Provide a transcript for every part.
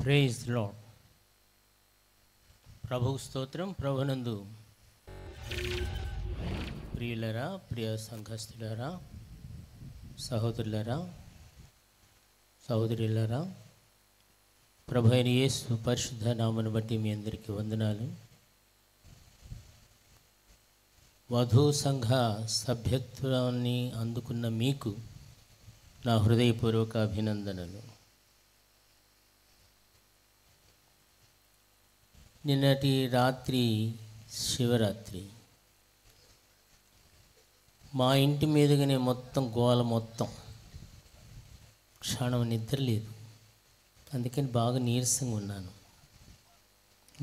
Praise lord. ప్రభువు స్తోత్రం. ప్రభునందు ప్రియులరా, ప్రియ సంఘస్థులారా, సహోదరులరా, సహోదరులరా, ప్రభు అయిన యేసు పరిశుద్ధ నామమును బట్టి మీ అందరికీ వందనాలు. వధూ సంఘ సభ్యత్వాన్ని అందుకున్న మీకు నా హృదయపూర్వక అభినందనలు. నిన్నటి రాత్రి శివరాత్రి మా ఇంటి మీదుగానే మొత్తం గోల, మొత్తం క్షణం నిద్ర లేదు. అందుకని బాగా నీరసంగా ఉన్నాను.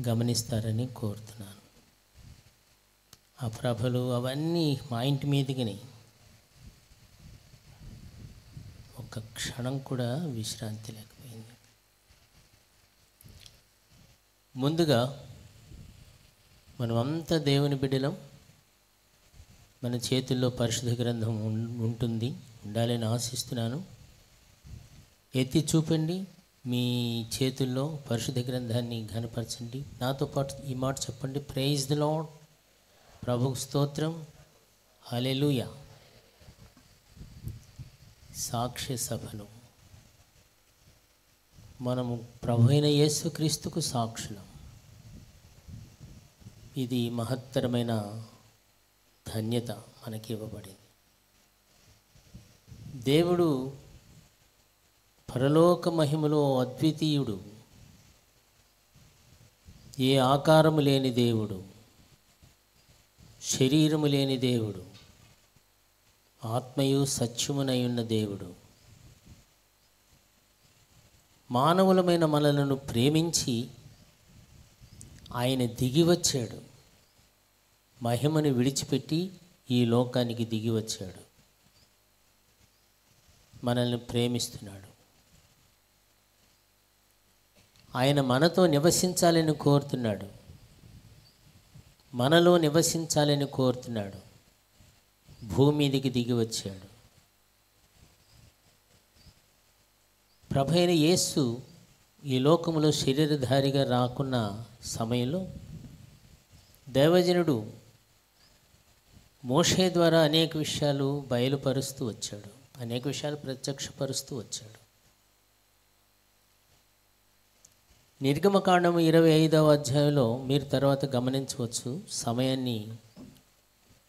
గమనిస్తారని కోరుతున్నాను. ఆ ప్రభలు అవన్నీ మా ఇంటి మీదుగానే ఒక్క క్షణం కూడా విశ్రాంతి లేకపోయింది. ముందుగా మనమంతా దేవుని బిడ్డలం. మన చేతుల్లో పరిశుద్ధ గ్రంథం ఉండాలని ఆశిస్తున్నాను. ఎత్తి చూపండి, మీ చేతుల్లో పరిశుద్ధ గ్రంథాన్ని ఘనపరచండి. నాతో పాటు ఈ మాట చెప్పండి: ప్రైజ్ ది లార్డ్. ప్రభువు స్తోత్రం. హల్లెలూయా. సాక్ష్య సభలు మనము ప్రభు అయిన యేసుక్రీస్తుకు సాక్షులం. ఇది మహత్తరమైన ధన్యత మనకి ఇవ్వబడింది. దేవుడు పరలోక మహిమలో అద్వితీయుడు. ఏ ఆకారము లేని దేవుడు, శరీరము లేని దేవుడు, ఆత్మయు సత్యమునై ఉన్న దేవుడు మానవులమైన మనలను ప్రేమించి ఆయన దిగి వచ్చాడు. మహిమను విడిచిపెట్టి ఈ లోకానికి దిగి వచ్చాడు. మనల్ని ప్రేమిస్తున్నాడు. ఆయన మనతో నివసించాలని కోరుతున్నాడు. మనలో నివసించాలని కోరుతున్నాడు. భూమి మీదికి దిగి వచ్చాడు. ప్రభు అయిన యేసు ఈ లోకములో శరీరధారిగా రాకున్న సమయంలో దైవజనుడు మోషే ద్వారా అనేక విషయాలు బయలుపరుస్తూ వచ్చాడు. అనేక విషయాలు ప్రత్యక్షపరుస్తూ వచ్చాడు. నిర్గమకాండము 25వ అధ్యాయంలో మీరు తర్వాత గమనించవచ్చు. సమయాన్ని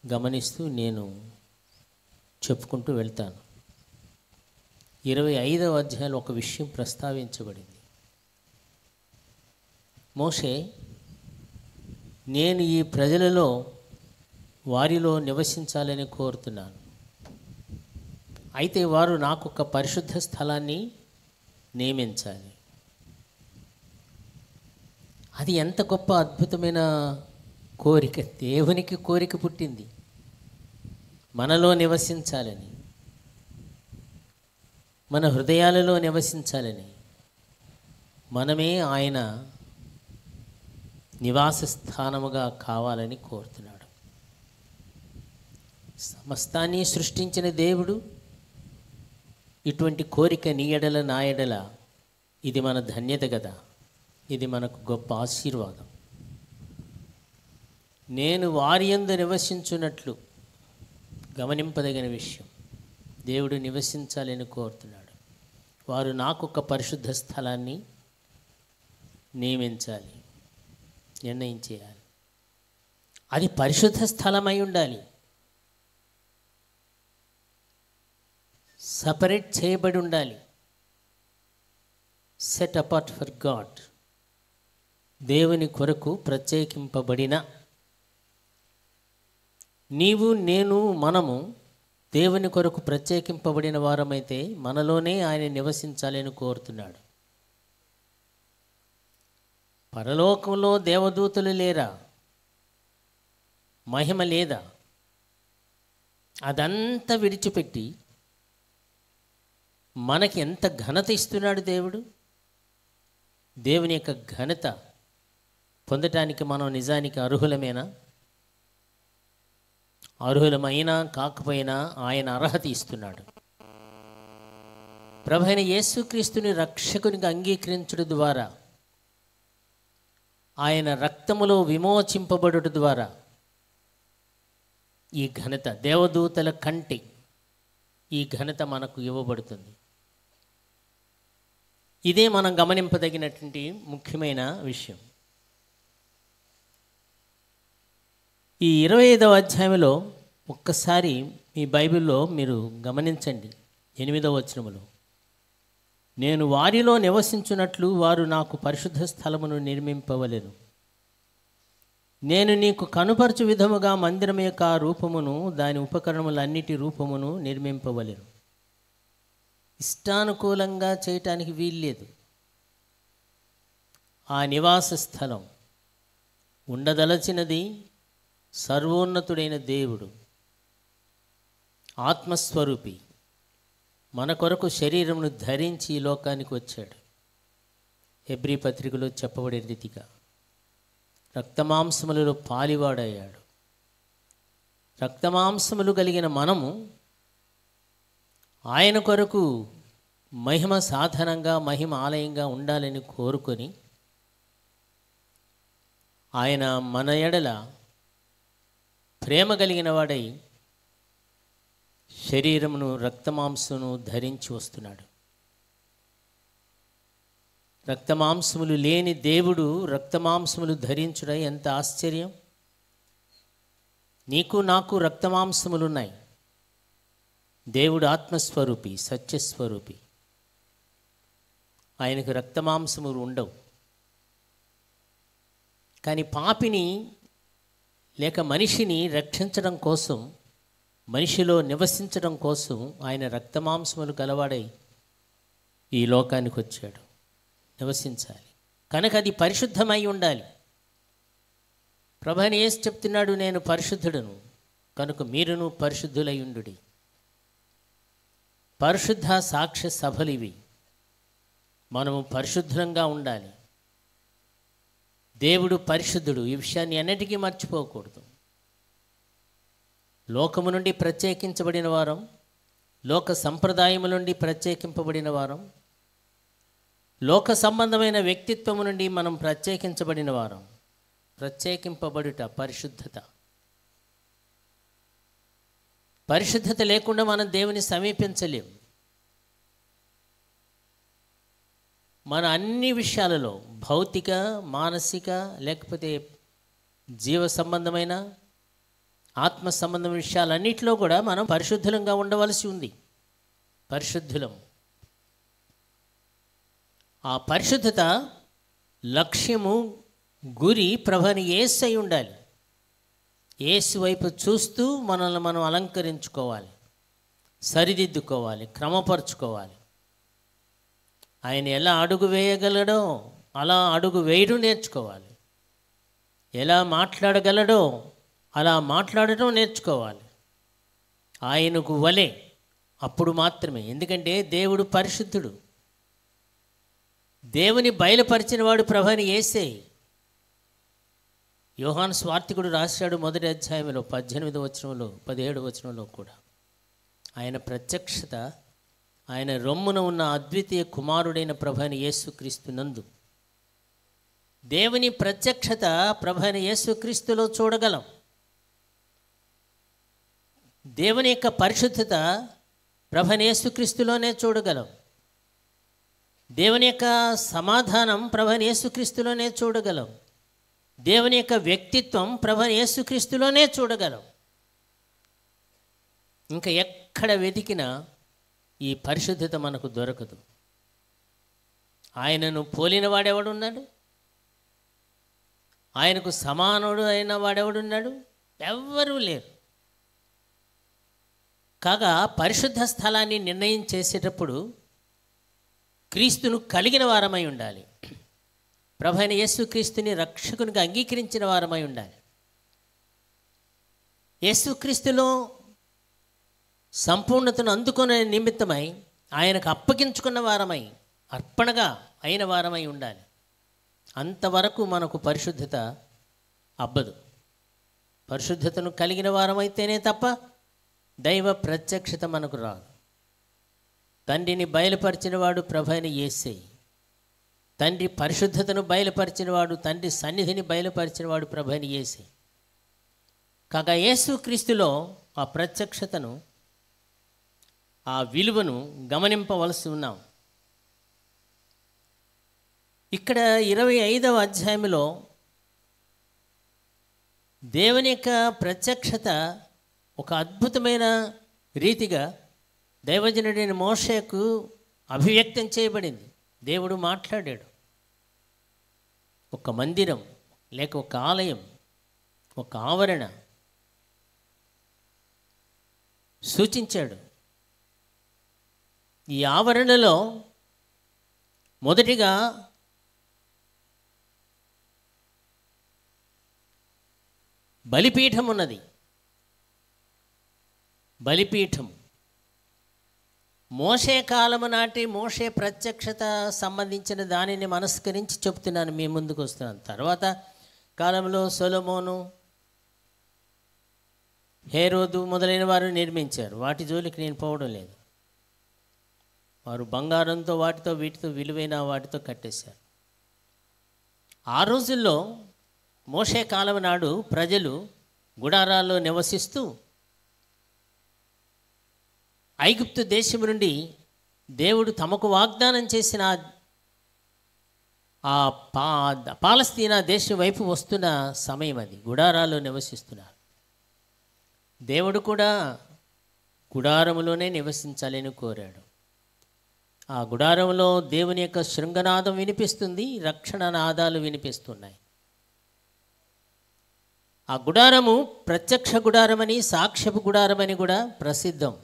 గమనిస్తూ నేను చెప్పుకుంటూ వెళ్తాను. 25వ అధ్యాయంలో ఒక విషయం ప్రస్తావించబడింది. మోషే, నేను ఈ ప్రజలలో వారిలో నివసించాలని కోరుతున్నాను. అయితే వారు నాకు ఒక పరిశుద్ధ స్థలాన్ని నియమించాలి. అది ఎంత గొప్ప అద్భుతమైన కోరిక. దేవునికి కోరిక పుట్టింది మనలో నివసించాలని, మన హృదయాలలో నివసించాలని. మనమే ఆయన నివాస స్థానముగా కావాలని కోరుతున్నాడు. సమస్తాన్ని సృష్టించిన దేవుడు ఇటువంటి కోరిక నీ ఎడల, నా ఎడల, ఇది మన ధన్యత కదా. ఇది మనకు గొప్ప ఆశీర్వాదం. నేను వారి యందు నివసించున్నట్లు గమనింపదగిన విషయం. దేవుడు నివసించాలని కోరుతున్నాడు. వారు నాకు ఒక పరిశుద్ధ స్థలాన్ని నియమించాలి, నిర్ణయించేయాలి. అది పరిశుద్ధ స్థలమై ఉండాలి. సపరేట్ చేయబడి ఉండాలి. Set apart for God. దేవుని కొరకు ప్రత్యేకింపబడిన. నీవు, నేను, మనము దేవుని కొరకు ప్రత్యేకింపబడిన వారమైతే మనలోనే ఆయన నివసించాలని కోరుతున్నాడు. పరలోకంలో దేవదూతలు లేరా? మహిమ లేదా? అదంతా విడిచిపెట్టి మనకి ఎంత ఘనత ఇస్తున్నాడు దేవుడు. దేవుని యొక్క ఘనత పొందటానికి మనం నిజానికి అర్హులమేనా? అర్హులమైనా కాకపోయినా ఆయన అర్హత ఇస్తున్నాడు. ప్రభువైన యేసుక్రీస్తుని రక్షకునిగా అంగీకరించుట ద్వారా, ఆయన రక్తములో విమోచింపబడుట ద్వారా ఈ ఘనత, దేవదూతల కంటే ఈ ఘనత మనకు ఇవ్వబడుతుంది. ఇదే మనం గమనింపదగినటువంటి ముఖ్యమైన విషయం. ఈ 25వ అధ్యాయంలో ఒక్కసారి మీ బైబిల్లో మీరు గమనించండి. 8వ వచనములో, నేను వారిలో నివసించున్నట్లు వారు నాకు పరిశుద్ధ స్థలమును నిర్మింపవలెను. నేను నీకు కనుపరచు విధముగా మందిరం యొక్క రూపమును దాని ఉపకరణములన్నిటి రూపమును నిర్మింపవలెను. ఇష్టానుకూలంగా చేయటానికి వీల్లేదు. ఆ నివాస స్థలం ఉండదలచినది సర్వోన్నతుడైన దేవుడు, ఆత్మస్వరూపి, మన కొరకు శరీరమును ధరించి ఈ లోకానికి వచ్చాడు. హెబ్రీ పత్రికలో చెప్పబడే రీతిగా రక్తమాంసములలో పాలివాడయ్యాడు. రక్తమాంసములు కలిగిన మనము ఆయన కొరకు మహిమ సాధనంగా, మహిమ ఆలయంగా ఉండాలని కోరుకొని ఆయన మన ఎడల ప్రేమ కలిగిన వాడై శరీరమును, రక్తమాంసమును ధరించి వస్తున్నాడు. రక్తమాంసములు లేని దేవుడు రక్తమాంసములు ధరించుట ఎంత ఆశ్చర్యం! నీకు నాకు రక్తమాంసములున్నాయి. దేవుడు ఆత్మస్వరూపి, సత్యస్వరూపి. ఆయనకు రక్తమాంసములు ఉండవు. కానీ పాపిని లేక మనిషిని రక్షించడం కోసం, మనిషిలో నివసించడం కోసం ఆయన రక్తమాంసములు గలవాడై ఈ లోకానికి వచ్చాడు. నివసించాలి కనుక అది పరిశుద్ధమై ఉండాలి. ప్రభువైన యేసు చెప్తున్నాడు, నేను పరిశుద్ధుడను కనుక మీరును పరిశుద్ధులై ఉండుడి. పరిశుద్ధ సాక్ష్య సభలు ఇవి. మనము పరిశుద్ధంగా ఉండాలి. దేవుడు పరిశుద్ధుడు. ఈ విషయాన్ని అన్నిటికీ మర్చిపోకూడదు. లోకము నుండి ప్రత్యేకించబడిన వారం, లోక సంప్రదాయము నుండి ప్రత్యేకింపబడిన వారం, లోక సంబంధమైన వ్యక్తిత్వము నుండి మనం ప్రత్యేకించబడిన వారం. ప్రత్యేకింపబడుట పరిశుద్ధత. పరిశుద్ధత లేకుండా మనం దేవుని సమీపించలేం. మన అన్ని విషయాలలో, భౌతిక, మానసిక, లేకపోతే జీవ సంబంధమైన, ఆత్మ సంబంధమైన విషయాలన్నింటిలో కూడా మనం పరిశుద్ధులంగా ఉండవలసి ఉంది. పరిశుద్ధులం. ఆ పరిశుద్ధత లక్ష్యము, గురి ప్రభువైన యేసు అయి ఉండాలి. యేసు వైపు చూస్తూ మనల్ని మనం అలంకరించుకోవాలి, సరిదిద్దుకోవాలి, క్రమపరుచుకోవాలి. ఆయన ఎలా అడుగు వేయగలడో అలా అడుగు వేయడం నేర్చుకోవాలి. ఎలా మాట్లాడగలడో అలా మాట్లాడటం నేర్చుకోవాలి. ఆయనకు వలె అప్పుడు మాత్రమే. ఎందుకంటే దేవుడు పరిశుద్ధుడు. దేవుని బయలుపరిచిన వాడు ప్రభువైన యేసే. యోహాను స్వార్థికుడు రాశాడు మొదటి అధ్యాయంలో 18వ వచనంలో, 17వ వచనంలో కూడా ఆయన ప్రత్యక్షత, ఆయన రొమ్మున ఉన్న అద్వితీయ కుమారుడైన ప్రభువైన యేసుక్రీస్తు నందు. దేవుని ప్రత్యక్షత ప్రభువైన యేసుక్రీస్తులో చూడగలం. దేవుని యొక్క పరిశుద్ధత ప్రభువైన యేసుక్రీస్తులోనే చూడగలం. దేవుని యొక్క సమాధానం ప్రభువైన యేసుక్రీస్తులోనే చూడగలం. దేవుని యొక్క వ్యక్తిత్వం ప్రభువైన యేసుక్రీస్తులోనే చూడగలం. ఇంకా ఎక్కడ వెతికినా ఈ పరిశుద్ధత మనకు దొరకదు. ఆయనను పోలిన వాడెవడున్నాడు? ఆయనకు సమానుడు అయిన వాడెవడున్నాడు? ఎవ్వరూ లేరు. కాగా పరిశుద్ధ స్థలాన్ని నిర్ణయం చేసేటప్పుడు క్రీస్తును కలిగిన వారమై ఉండాలి. ప్రభువైన యేసుక్రీస్తుని రక్షకునిగా అంగీకరించిన వారమై ఉండాలి. యేసుక్రీస్తులో సంపూర్ణతను అందుకునే నిమిత్తమై ఆయనకు అప్పగించుకున్న వారమై, అర్పణగా అయిన వారమై ఉండాలి. అంతవరకు మనకు పరిశుద్ధత అబ్బదు. పరిశుద్ధతను కలిగిన వారమైతేనే తప్ప దైవ ప్రత్యక్షత మనకు రాదు. తండ్రిని బయలుపరిచినవాడు ప్రభు అయిన యేసే. తండ్రి పరిశుద్ధతను బయలుపరిచినవాడు, తండ్రి సన్నిధిని బయలుపరిచినవాడు ప్రభు అయిన యేసే. కాగా యేసుక్రీస్తులో ఆ ప్రత్యక్షతను, ఆ విలువను గమనింపవలసి ఉన్నాం. ఇక్కడ 25వ అధ్యాయంలో దేవుని యొక్క ప్రత్యక్షత ఒక అద్భుతమైన రీతిగా దైవజనుడైన మోషేకు అభివ్యక్తం చేయబడింది. దేవుడు మాట్లాడాడు. ఒక మందిరం లేక ఒక ఆలయం, ఒక ఆవరణ సూచించాడు. ఈ ఆవరణలో మొదటిగా బలిపీఠం ఉన్నది. బలిపీఠం మోషే కాలము నాటి మోషే ప్రత్యక్షత సంబంధించిన దానిని మనస్కరించి చెప్తున్నాను, మీ ముందుకు వస్తున్నాను. తర్వాత కాలంలో సొలొమోను, హేరోదు మొదలైన వారు నిర్మించారు. వాటి జోలికి నేను పోవడం లేదు. వారు బంగారంతో వాటితో వీటితో విలువైన వాటితో కట్టేశారు. ఆ రోజుల్లో మోషే కాలం నాడు ప్రజలు గుడారాల్లో నివసిస్తూ ఐగుప్తు దేశం నుండి దేవుడు తమకు వాగ్దానం చేసిన ఆ పాలస్తీనా దేశం వైపు వస్తున్న సమయం అది. గుడారాల్లో నివసిస్తున్నారు. దేవుడు కూడా గుడారములోనే నివసించాలని కోరాడు. ఆ గుడారంలో దేవుని యొక్క శృంగనాదం వినిపిస్తుంది, రక్షణ నాదాలు వినిపిస్తున్నాయి. ఆ గుడారము ప్రత్యక్ష గుడారమని, సాక్ష్యపు గుడారమని కూడా ప్రసిద్ధం.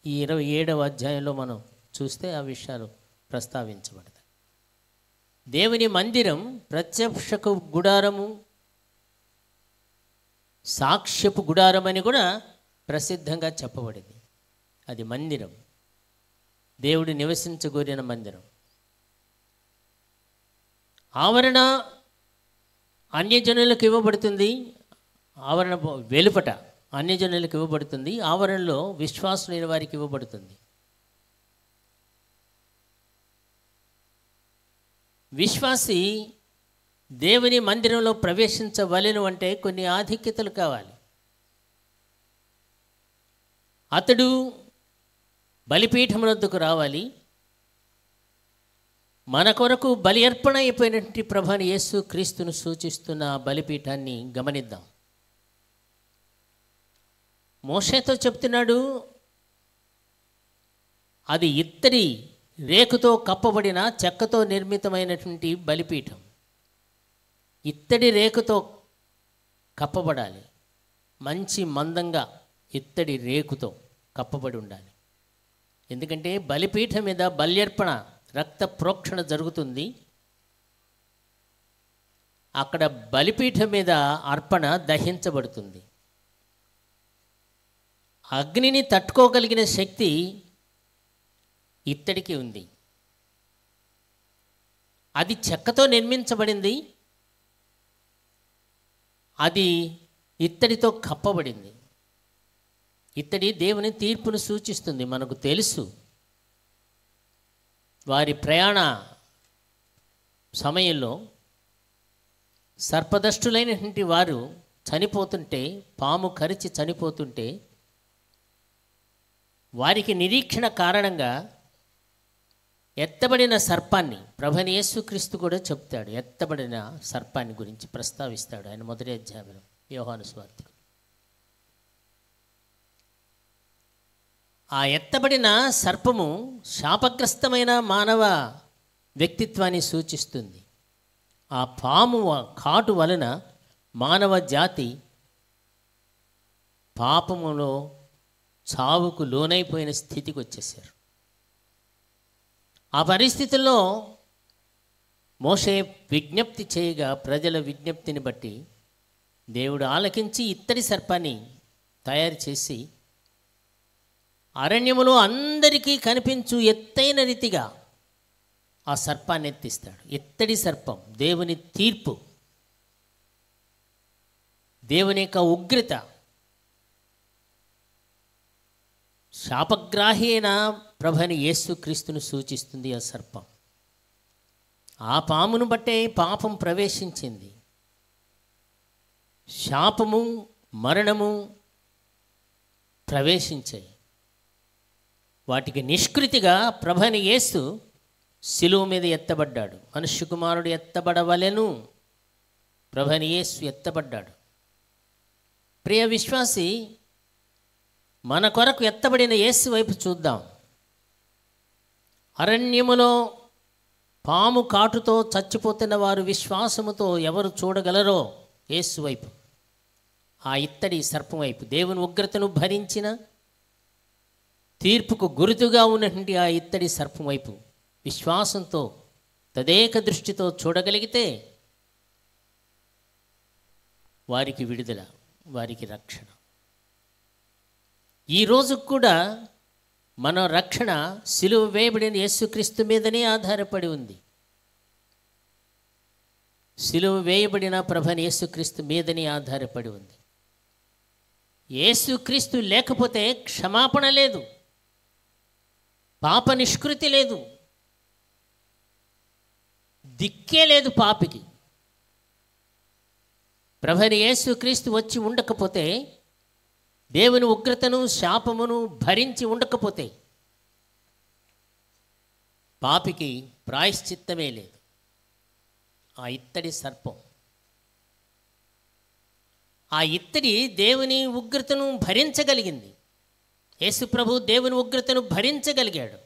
ఈ 27వ అధ్యాయంలో మనం చూస్తే ఆ విషయాలు ప్రస్తావించబడతాయి. దేవుని మందిరం ప్రత్యక్షకు గుడారము, సాక్ష్యపు గుడారమని కూడా ప్రసిద్ధంగా చెప్పబడింది. అది మందిరం, దేవుడు నివసించగోరిన మందిరం. ఆవరణ అన్యజనులకు ఇవ్వబడుతుంది. ఆవరణ వెలుపట అన్యజనులకు ఇవ్వబడుతుంది. ఆవరణలో విశ్వాసులైన వారికి ఇవ్వబడుతుంది. విశ్వాసి దేవుని మందిరంలో ప్రవేశించవలెను అంటే కొన్ని ఆధిక్యతలు కావాలి. అతడు బలిపీఠం వద్దకు రావాలి. మన కొరకు బలి అర్పణ అయిపోయినటువంటి ప్రభువైన యేసు క్రీస్తును సూచిస్తున్న బలిపీఠాన్ని గమనిద్దాం. మోషేతో చెప్తున్నాడు, అది ఇత్తడి రేకుతో కప్పబడిన చెక్కతో నిర్మితమైనటువంటి బలిపీఠం. ఇత్తడి రేకుతో కప్పబడాలి. మంచి మందంగా ఇత్తడి రేకుతో కప్పబడి ఉండాలి. ఎందుకంటే బలిపీఠం మీద బల్యర్పణ, రక్త ప్రోక్షణ జరుగుతుంది. అక్కడ బలిపీఠం మీద అర్పణ దహించబడుతుంది. అగ్నిని తట్టుకోగలిగిన శక్తి ఇత్తడికి ఉంది. అది చెక్కతో నిర్మించబడింది. అది ఇత్తడితో కప్పబడింది. ఇత్తడి దేవుని తీర్పును సూచిస్తుంది. మనకు తెలుసు, వారి ప్రయాణ సమయంలో సర్పదష్టులైనటువంటి వారు చనిపోతుంటే, పాము కరిచి చనిపోతుంటే, వారికి నిరీక్షణ కారణంగా ఎత్తబడిన సర్పాన్ని, ప్రభువైన యేసుక్రీస్తు కూడా చెప్తాడు. ఎత్తబడిన సర్పాన్ని గురించి ప్రస్తావిస్తాడు ఆయన మొదటి అధ్యాయంలో యోహాను సువార్తలో. ఆ ఎత్తబడిన సర్పము శాపగ్రస్తమైన మానవ వ్యక్తిత్వాన్ని సూచిస్తుంది. ఆ పాము కాటు వలన మానవ జాతి పాపములో చావుకు లోనైపోయిన స్థితికి వచ్చేసారు. ఆ పరిస్థితుల్లో మోషే విజ్ఞప్తి చేయగా, ప్రజల విజ్ఞప్తిని బట్టి దేవుడు ఆలకించి ఇత్తడి సర్పాన్ని తయారు చేసి అరణ్యములో అందరికీ కనిపించు ఎత్తైన రీతిగా ఆ సర్పాన్ని ఎత్తిస్తాడు. ఇత్తడి సర్పం దేవుని తీర్పు, దేవుని యొక్క ఉగ్రత. శాపగ్రాహి అయిన ప్రభువైన యేసుక్రీస్తును సూచిస్తుంది ఆ సర్పం. ఆ పామును బట్టే పాపం ప్రవేశించింది. శాపము, మరణము ప్రవేశించాయి. వాటికి నిష్కృతిగా ప్రభువైన యేసు శిలువ మీద ఎత్తబడ్డాడు. మనుష్య కుమారుడు ఎత్తబడవలెను. ప్రభువైన యేసు ఎత్తబడ్డాడు. ప్రియ విశ్వాసి, మన కొరకు ఎత్తబడిన యేసు వైపు చూద్దాం. అరణ్యములో పాము కాటుతో చచ్చిపోతున్న వారు విశ్వాసముతో ఎవరు చూడగలరో యేసు వైపు, ఆ ఇత్తడి సర్పం వైపు, దేవుని ఉగ్రతను భరించిన తీర్పుకు గురుతుగా ఉన్నటువంటి ఆ ఇత్తడి సర్పం వైపు విశ్వాసంతో తదేక దృష్టితో చూడగలిగితే వారికి విడుదల, వారికి రక్షణ. ఈరోజు కూడా మన రక్షణ సిలువ వేయబడిన యేసుక్రీస్తు మీదనే ఆధారపడి ఉంది. సిలువ వేయబడిన ప్రభువైన యేసుక్రీస్తు మీదనే ఆధారపడి ఉంది. యేసుక్రీస్తు లేకపోతే క్షమాపణ లేదు, పాప నిష్కృతి లేదు, దిక్కే లేదు పాపికి. ప్రభువైన యేసుక్రీస్తు వచ్చి ఉండకపోతే, దేవుని ఉగ్రతను శాపమును భరించి ఉండకపోతే పాపికి ప్రాయశ్చిత్తమే లేదు. ఆ ఇత్తడి సర్పం, ఆ ఇత్తడి దేవుని ఉగ్రతను భరించగలిగింది. యేసు ప్రభు దేవుని ఉగ్రతను భరించగలిగాడు.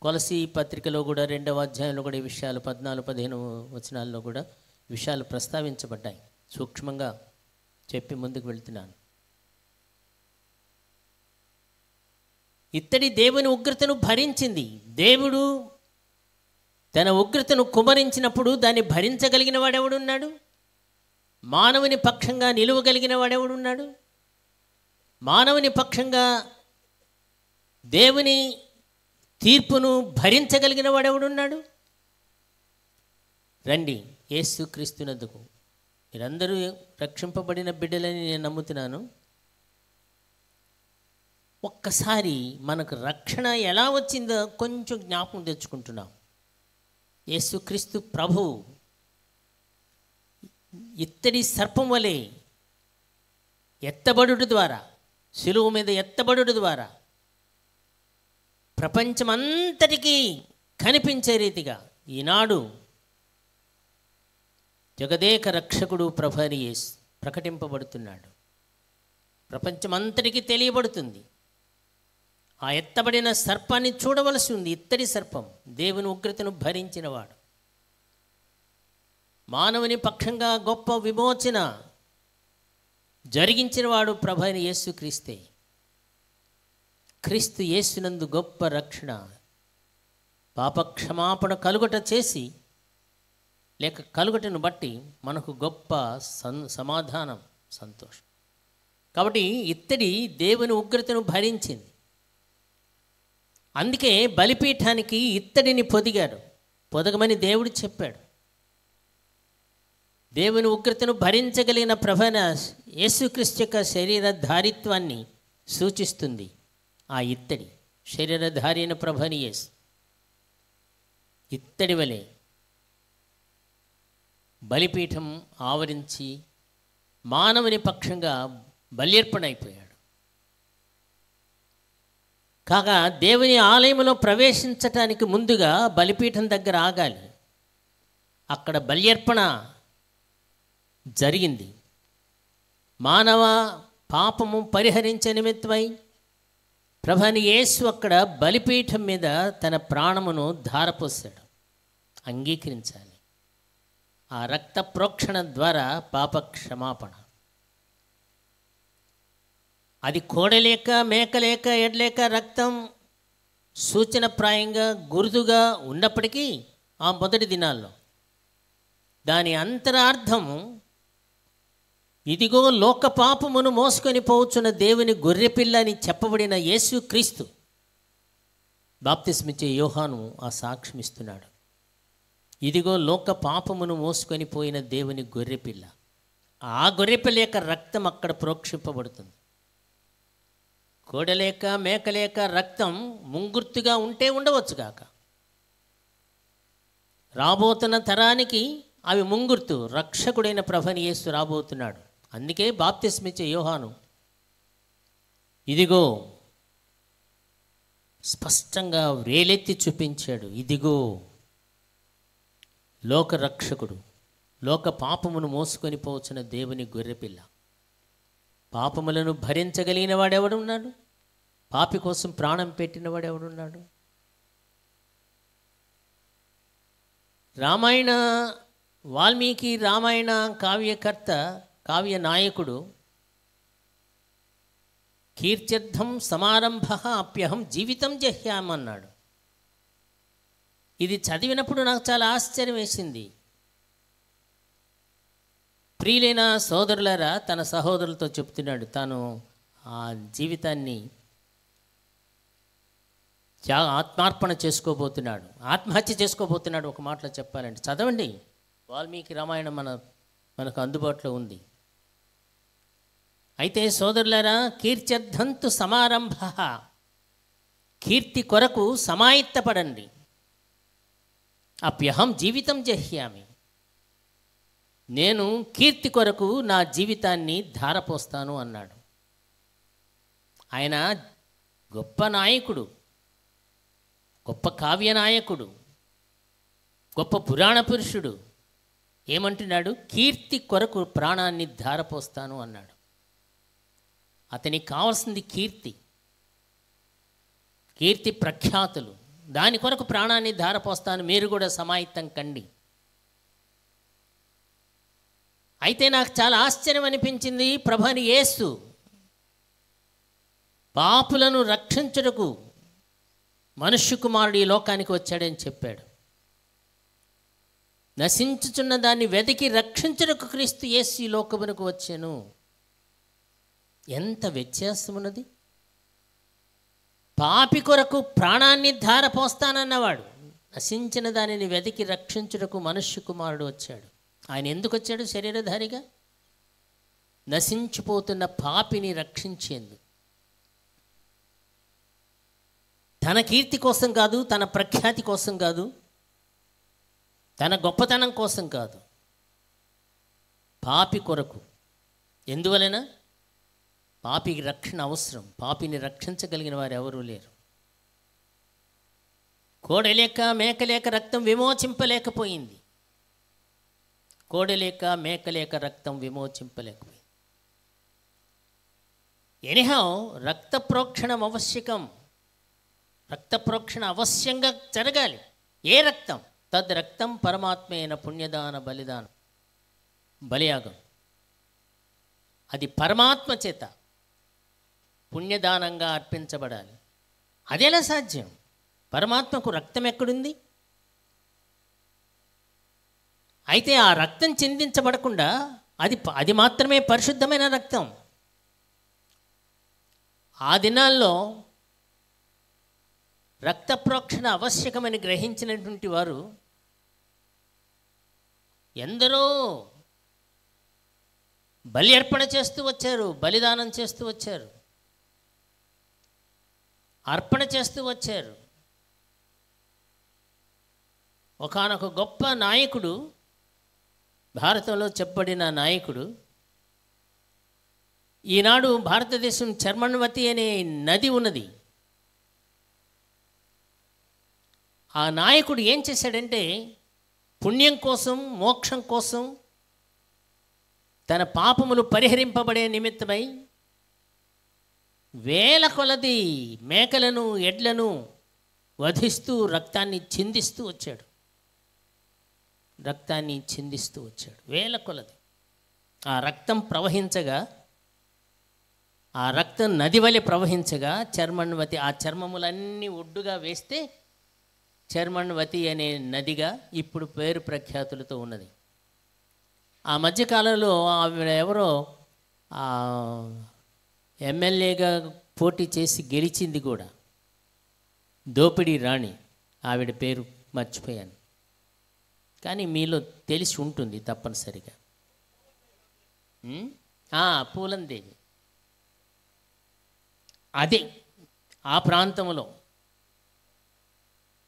కొలసీ పత్రికలో కూడా 2వ అధ్యాయంలో కూడా ఈ విషయాలు 14-15 వచనాల్లో కూడా విషయాలు ప్రస్తావించబడ్డాయి. సూక్ష్మంగా చెప్పి ముందుకు వెళ్తున్నాను. ఇత్తడి దేవుని ఉగ్రతను భరించింది. దేవుడు తన ఉగ్రతను కుమరించినప్పుడు దాన్ని భరించగలిగిన వాడెవడున్నాడు? మానవుని పక్షంగా నిలువగలిగిన వాడెవడున్నాడు? మానవుని పక్షంగా దేవుని తీర్పును భరించగలిగిన వాడెవడున్నాడు? రండి యేసుక్రీస్తునందుకు. మీరందరూ రక్షింపబడిన బిడ్డలని నేను నమ్ముతున్నాను. ఒక్కసారి మనకు రక్షణ ఎలా వచ్చిందో కొంచెం జ్ఞాపకం తెచ్చుకుంటున్నాం. యేసుక్రీస్తు ప్రభు ఇత్తడి సర్పం వలె ఎత్తబడుట ద్వారా, శిలువ మీద ఎత్తబడుట ద్వారా ప్రపంచమంతటికీ కనిపించే రీతిగా ఈనాడు జగదేక రక్షకుడు ప్రభువైన యేసు ప్రకటింపబడుతున్నాడు. ప్రపంచమంతటికీ తెలియబడుతుంది. ఆ ఎత్తబడిన సర్పాన్ని చూడవలసి ఉంది. ఇత్తడి సర్పం దేవుని ఉగ్రతను భరించినవాడు, మానవుని పక్షంగా గొప్ప విమోచన జరిగించినవాడు ప్రభువైన యేసుక్రీస్తే. క్రీస్తు యేసునందు గొప్ప రక్షణ, పాపక్షమాపణ కలుగట చేసి లేక కలుగటను బట్టి మనకు గొప్ప సమాధానం, సంతోషం. కాబట్టి ఇత్తడి దేవుని ఉగ్రతను భరించింది. అందుకే బలిపీఠానికి ఇత్తడిని పొదిగాడు. పొదగమని దేవుడు చెప్పాడు. దేవుని ఉగ్రతను భరించగలిగిన ప్రభువైన యేసుక్రీస్తు యొక్క శరీరధారిత్వాన్ని సూచిస్తుంది ఆ ఇత్తడి. శరీరధారి అయిన ప్రభువైన యేసు ఇత్తడి వలె బలిపీఠం ఆవరించి మానవుని పక్షంగా బల్యర్పణ అయిపోయాడు. కాగా దేవుని ఆలయంలో ప్రవేశించటానికి ముందుగా బలిపీఠం దగ్గర ఆగాలి. అక్కడ బల్యర్పణ జరిగింది. మానవ పాపము పరిహరించే నిమిత్తమై ప్రభువైన యేసు అక్కడ బలిపీఠం మీద తన ప్రాణమును ధారపోసాడు. అంగీకరించాలి. ఆ రక్త ప్రోక్షణ ద్వారా పాప క్షమాపణ. అది కోడలేక మేకలేక ఎడ్లేక రక్తం సూచనప్రాయంగా గుర్తుగా ఉన్నప్పటికీ ఆ మొదటి దినాల్లో దాని అంతరార్థము ఇదిగో లోక పాపమును మోసుకొని పోవచ్చున్న దేవుని గొర్రెపిల్ల అని చెప్పబడిన యేసుక్రీస్తు. బాప్తిస్మిచ్చే యోహాను ఆ సాక్ష్యం ఇస్తున్నాడు. ఇదిగో లోక పాపమును మోసుకొని పోయిన దేవుని గొర్రెపిల్ల. ఆ గొర్రెపిల్ల యొక్క రక్తం అక్కడ ప్రోక్షింపబడుతుంది. కోడలేక మేకలేక రక్తం ముంగుర్తుగా ఉంటే ఉండవచ్చు కాక, రాబోతున్న తరానికి అవి ముంగుర్తు. రక్షకుడైన ప్రభువైన యేసు రాబోతున్నాడు. అందుకే బాప్తిస్మిచ్చే యోహాను ఇదిగో స్పష్టంగా వేలెత్తి చూపించాడు, ఇదిగో లోక రక్షకుడు, లోక పాపమును మోసుకొని పోవచ్చిన దేవుని గొర్రెపిల్ల. పాపములను భరించగలిగిన వాడెవడున్నాడు? పాపి కోసం ప్రాణం పెట్టిన వాడెవడున్నాడు? వాల్మీకి రామాయణ కావ్యకర్త, కావ్య నాయకుడు కీర్త్యర్థం సమారంభ అప్యహం జీవితం జహ్యామన్నాడు. ఇది చదివినప్పుడు నాకు చాలా ఆశ్చర్యం వేసింది. ప్రియులైన సోదరులారా, తన సహోదరులతో చెప్తున్నాడు, తాను ఆ జీవితాన్ని ఆత్మార్పణ చేసుకోబోతున్నాడు, ఆత్మహత్య చేసుకోబోతున్నాడు. ఒక మాటలో చెప్పాలంటే చదవండి, వాల్మీకి రామాయణం మనకు అందుబాటులో ఉంది. అయితే సోదరులారా, కీర్త్యర్థంతు సమారంభ, కీర్తి కొరకు సమాయత్తపడండి. అప్యహం జీవితం జహ్యామి, నేను కీర్తి కొరకు నా జీవితాన్ని ధారపోస్తాను అన్నాడు. ఆయన గొప్ప నాయకుడు, గొప్ప కావ్య నాయకుడు, గొప్ప పురాణ పురుషుడు. ఏమంటున్నాడు? కీర్తి కొరకు ప్రాణాన్ని ధారపోస్తాను అన్నాడు. అతనికి కావాల్సింది కీర్తి, కీర్తి ప్రఖ్యాతులు. దాని కొరకు ప్రాణాన్ని ధారపోస్తాను, మీరు కూడా సమాయత్తం కండి. అయితే నాకు చాలా ఆశ్చర్యం అనిపించింది. ప్రభువైన యేసు పాపులను రక్షించుటకు మనుష్య కుమారుడు ఈ లోకానికి వచ్చాడని చెప్పాడు. నశించుచున్న దాన్ని వెతికి రక్షించుటకు క్రీస్తు యేసు ఈ లోకమునకు వచ్చాను. ఎంత వ్యత్యాసం ఉన్నది! పాపి కొరకు ప్రాణాన్ని ధారపోస్తానన్నవాడు నశించిన దానిని వెతికి రక్షించుటకు మనుష్య కుమారుడు వచ్చాడు. ఆయన ఎందుకు వచ్చాడు? శరీరధారిగా నశించిపోతున్న పాపిని రక్షించేందుకు. తన కీర్తి కోసం కాదు, తన ప్రఖ్యాతి కోసం కాదు, తన గొప్పతనం కోసం కాదు, పాపి కొరకు. ఎందువలన? పాపికి రక్షణ అవసరం. పాపిని రక్షించగలిగిన వారు ఎవరూ లేరు. కోడలేక మేకలేక రక్తం విమోచింపలేకపోయింది. కోడలేక మేకలేక రక్తం విమోచింపలేకపోయింది. ఎనిహౌ రక్త ప్రోక్షణం ఆవశ్యకం. రక్త ప్రోక్షణ అవశ్యంగా జరగాలి. ఏ రక్తం? తద్ రక్తం పరమాత్మైన పుణ్యదాన బలిదానం, బలియాగం. అది పరమాత్మ చేత పుణ్యదానంగా అర్పించబడాలి. అదేలా సాధ్యం? పరమాత్మకు రక్తం ఎక్కడుంది? అయితే ఆ రక్తం చిందించబడకుండా అది మాత్రమే పరిశుద్ధమైన రక్తం. ఆ దినాల్లో రక్త ప్రోక్షణ ఆవశ్యకమని గ్రహించినటువంటి వారు ఎందరో బలి అర్పణ చేస్తూ వచ్చారు, బలిదానం చేస్తూ వచ్చారు, అర్పణ చేస్తూ వచ్చారు. ఒకానొక గొప్ప నాయకుడు, భారతంలో చెప్పబడిన నాయకుడు, ఈనాడు భారతదేశం చర్మణవతి అనే నది ఉన్నది. ఆ నాయకుడు ఏం చేశాడంటే, పుణ్యం కోసం, మోక్షం కోసం, తన పాపములు పరిహరింపబడే నిమిత్తమై వేల కొలది మేకలను, ఎడ్లను వధిస్తూ రక్తాన్ని చిందిస్తూ వచ్చాడు. రక్తాన్ని చిందిస్తూ వచ్చాడు వేల కొలది. ఆ రక్తం ప్రవహించగా, ఆ రక్తం నది వలె ప్రవహించగా చర్మణవతి, ఆ చర్మములన్నీ ఒడ్డుగా వేస్తే చర్మణవతి అనే నదిగా ఇప్పుడు పేరు ప్రఖ్యాతులతో ఉన్నది. ఆ మధ్యకాలంలో ఆవిడ ఎవరో ఎమ్మెల్యేగా పోటీ చేసి గెలిచింది కూడా, దోపిడీ రాణి. ఆవిడ పేరు మర్చిపోయాను, కానీ మీలో తెలిసి ఉంటుంది తప్పనిసరిగా. పూలందేవి. అదే ఆ ప్రాంతంలో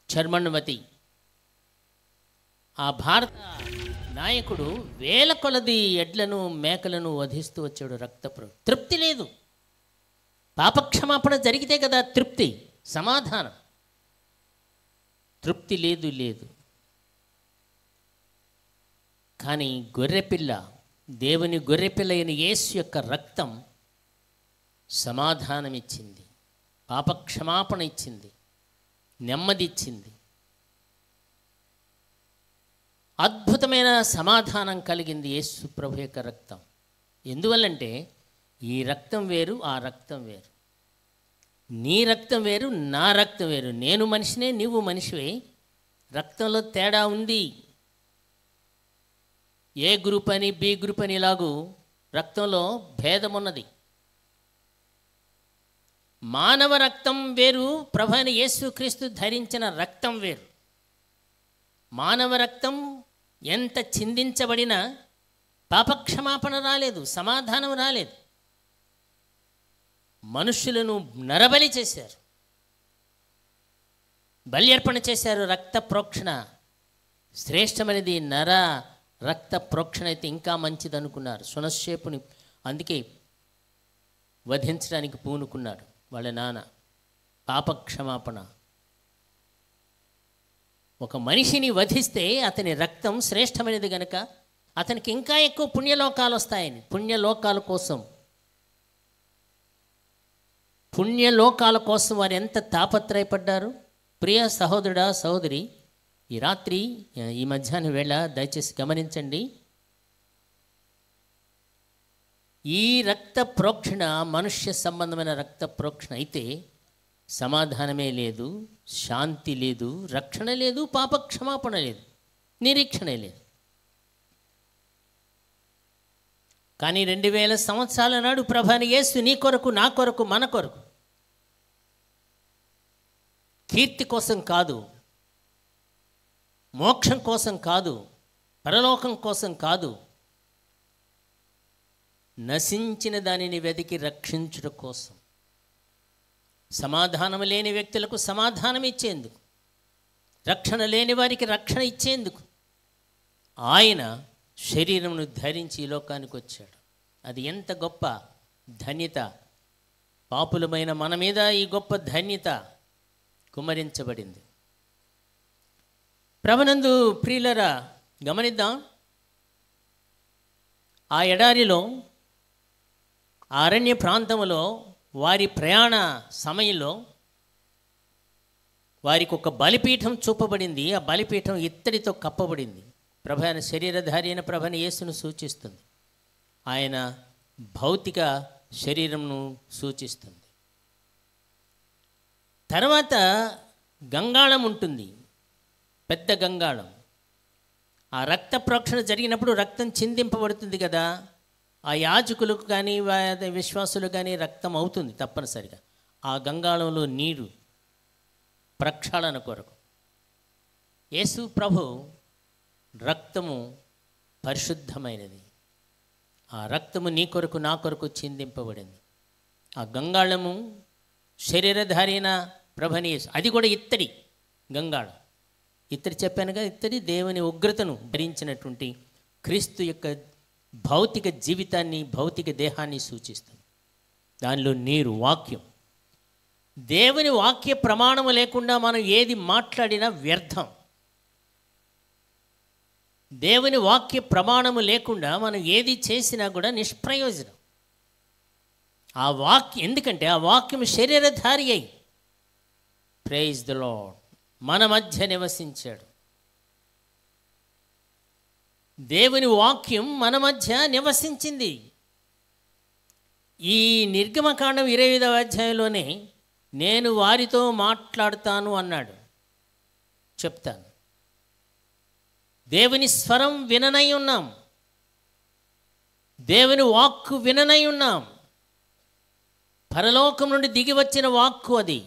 చర్మణవతి ఆ భారత నాయకుడు వేల కొలది ఎడ్లను మేకలను వధిస్తూ వచ్చాడు. తృప్తి లేదు. పాపక్షమాపణ జరిగితే కదా తృప్తి, సమాధానం. తృప్తి లేదు. కానీ గొర్రెపిల్ల, దేవుని గొర్రెపిల్ల అయిన యేసు యొక్క రక్తం సమాధానం ఇచ్చింది, పాపక్షమాపణ ఇచ్చింది, నెమ్మది ఇచ్చింది. అద్భుతమైన సమాధానం కలిగింది యేసు ప్రభు యొక్క రక్తం. ఎందువల్లంటే ఈ రక్తం వేరు, ఆ రక్తం వేరు. నీ రక్తం వేరు, నా రక్తం వేరు. నేను మనిషినే, నీవు మనిషివే. రక్తంలో తేడా ఉంది. ఏ గ్రూప్ అని, బి గ్రూప్ అని ఇలాగూ రక్తంలో భేదం ఉన్నది. మానవ రక్తం వేరు, ప్రభు అయిన యేసుక్రీస్తు ధరించిన రక్తం వేరు. మానవ రక్తం ఎంత చిందించబడినా పాపక్షమాపణ రాలేదు, సమాధానం రాలేదు. మనుషులను నరబలి చేశారు, బల్యర్పణ చేశారు. రక్త ప్రోక్షణ శ్రేష్టమైనది, నర రక్త ప్రోక్షణ అయితే ఇంకా మంచిది అనుకున్నారు. సునశ్శేపుని అందుకే వధించడానికి పూనుకున్నాడు వాళ్ళ నాన్న. పాపక్షమాపణ. ఒక మనిషిని వధిస్తే అతని రక్తం శ్రేష్టమైనది గనక అతనికి ఇంకా ఎక్కువ పుణ్యలోకాలు వస్తాయని, పుణ్యలోకాల కోసం వారు ఎంత తాపత్రయపడ్డారు. ప్రియ సహోదరుడా, సహోదరి, ఈ రాత్రి, ఈ మధ్యాహ్నం వేళ దయచేసి గమనించండి. ఈ రక్త ప్రోక్షణ మనుష్య సంబంధమైన రక్త ప్రోక్షణ అయితే సమాధానమే లేదు, శాంతి లేదు, రక్షణ లేదు, పాపక్షమాపణ లేదు, నిరీక్షణ లేదు. కానీ 2000 సంవత్సరాల నాడు ప్రభువైన యేసు నీ కొరకు, నా కొరకు, మన కొరకు, కీర్తి కోసం కాదు, మోక్షం కోసం కాదు, పరలోకం కోసం కాదు, నశించిన దానిని వెతికి రక్షించుట కోసం, సమాధానం లేని వ్యక్తులకు సమాధానం ఇచ్చేందుకు, రక్షణ లేని వారికి రక్షణ ఇచ్చేందుకు ఆయన శరీరమును ధరించి ఈ లోకానికి వచ్చాడు. అది ఎంత గొప్ప ధన్యత! పాపులమైన మన మీద ఈ గొప్ప ధన్యత కుమ్మరించబడింది. ప్రభునందు ప్రియులరా, గమనిద్దాం. ఆ ఎడారిలో, ఆ అరణ్య ప్రాంతంలో వారి ప్రయాణ సమయంలో వారికి ఒక బలిపీఠం చూపబడింది. ఆ బలిపీఠం ఇత్తడితో కప్పబడింది. ప్రభు అయిన శరీరధారి అయిన ప్రభుని యేసును సూచిస్తుంది. ఆయన భౌతిక శరీరంను సూచిస్తుంది. తర్వాత గంగాళం ఉంటుంది, పెద్ద గంగాళం. ఆ రక్త ప్రోక్షణ జరిగినప్పుడు రక్తం చిందింపబడుతుంది కదా. ఆ యాజకులకు కానీ విశ్వాసులకు కానీ రక్తం అవుతుంది తప్పనిసరిగా. ఆ గంగాళంలో నీరు ప్రక్షాళన కొరకు యేసు ప్రభు రక్తము పరిశుద్ధమైనది. ఆ రక్తము నీ కొరకు, నా కొరకు చిందింపబడింది. ఆ గంగాళము శరీరధారి అయిన ప్రభుని యేసు, అది కూడా ఇత్తడి గంగాళం. ఇత్తడి చెప్పానుగా, ఇత్తడి దేవుని ఉగ్రతను భరించినటువంటి క్రీస్తు యొక్క భౌతిక జీవితాన్ని, భౌతిక దేహాన్ని సూచిస్తుంది. దానిలో నీరు, వాక్యం. దేవుని వాక్య ప్రమాణము లేకుండా మనం ఏది మాట్లాడినా వ్యర్థం. దేవుని వాక్య ప్రమాణము లేకుండా మనం ఏది చేసినా కూడా నిష్ప్రయోజనం. ఆ వాక్యం, ఎందుకంటే ఆ వాక్యం శరీరధారి అయి, ప్రైజ్ ద లార్డ్, మన మధ్య నివసించాడు. దేవుని వాక్యం మన మధ్య నివసించింది. ఈ నిర్గమకాండం 25వ అధ్యాయంలోనే నేను వారితో మాట్లాడుతాను అన్నాడు. చెప్తాను. దేవుని స్వరం విననై ఉన్నాం, దేవుని వాక్కు విననై ఉన్నాం. పరలోకం నుండి దిగి వచ్చిన వాక్కు అది.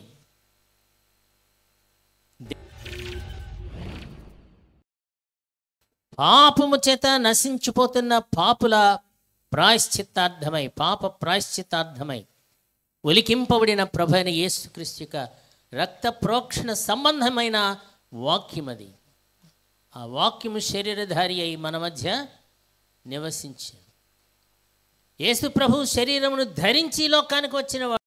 పాపము చేత నశించిపోతున్న పాపుల ప్రాయశ్చిత్తార్థమై, పాప ప్రాయశ్చిత్తార్థమై ఒలికింపబడిన ప్రభు అయిన యేసుక్రీస్తు యొక్క రక్త ప్రోక్షణ సంబంధమైన వాక్యం అది. ఆ వాక్యము శరీరధారి అయి మన మధ్య నివసించాడు. యేసు ప్రభు శరీరమును ధరించి లోకానికి వచ్చిన వాడు.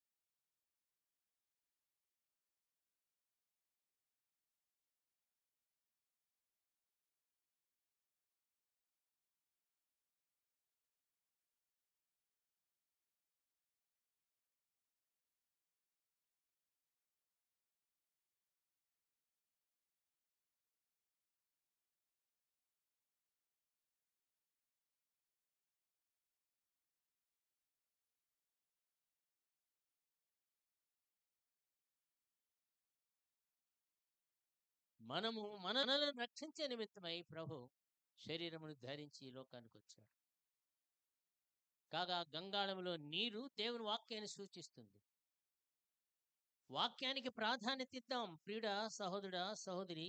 మనలను రక్షించే నిమిత్తమై ప్రభు శరీరమును ధరించి ఈ లోకానికి వచ్చాడు. కాగా గంగాళములో నీరు దేవుని వాక్యాన్ని సూచిస్తుంది. వాక్యానికి ప్రాధాన్యత ఇద్దాం ప్రియుడా, సహోదరుడా, సహోదరి.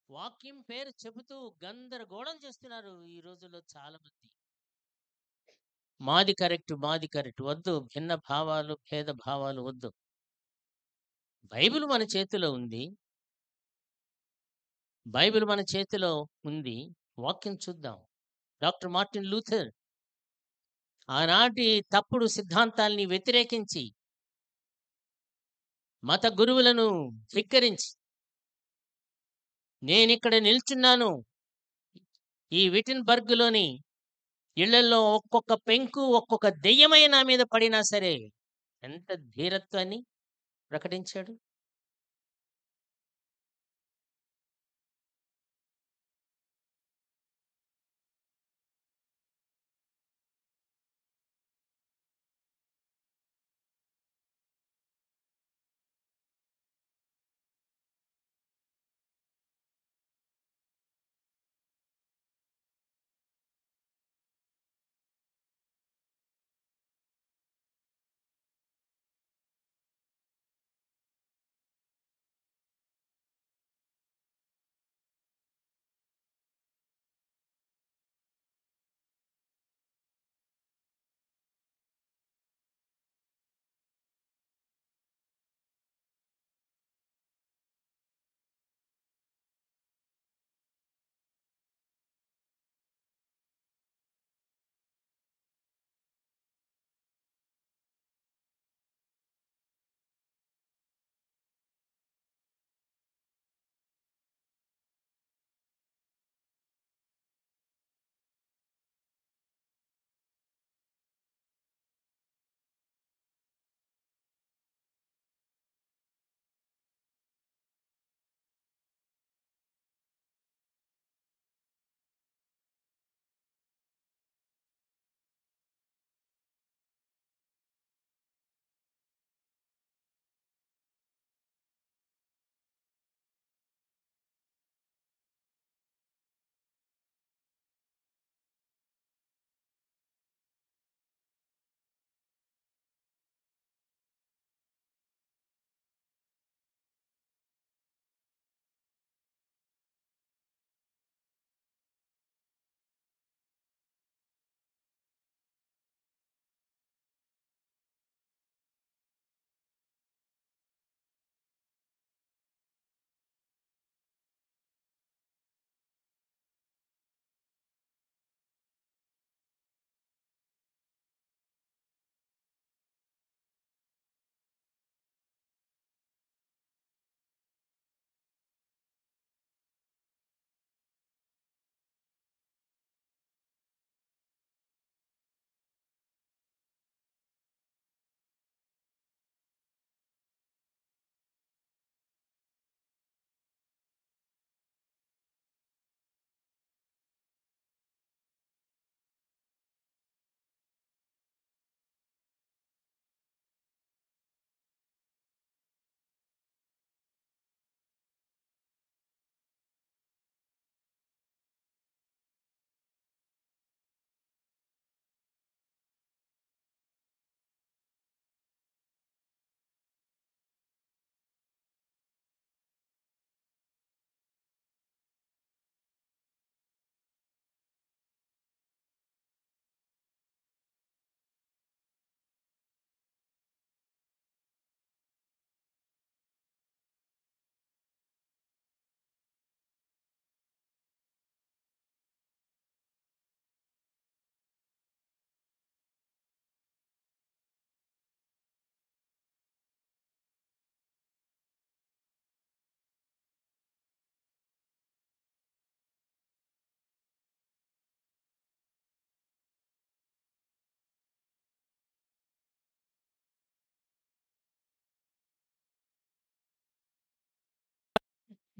వాక్యం పేరు చెబుతూ గందరగోళం చేస్తున్నారు ఈ రోజుల్లో చాలా మంది. మాది కరెక్ట్ వద్దు. భిన్న భావాలు, భేద భావాలు వద్దు. బైబిల్ మన చేతిలో ఉంది. బైబిల్ మన చేతిలో ఉంది. వాక్యం చూద్దాం. డాక్టర్ మార్టిన్ లూథర్ ఆనాటి తప్పుడు సిద్ధాంతాల్ని వ్యతిరేకించి, మత గురువులను ధిక్కరించి, నేనిక్కడ నిల్చున్నాను, ఈ విటన్బర్గ్లోని ఇళ్లలో ఒక్కొక్క పెంకు, ఒక్కొక్క దెయ్యమైన నా మీద పడినా సరే, ఎంత ధీరత్వాన్ని ప్రకటించాడు.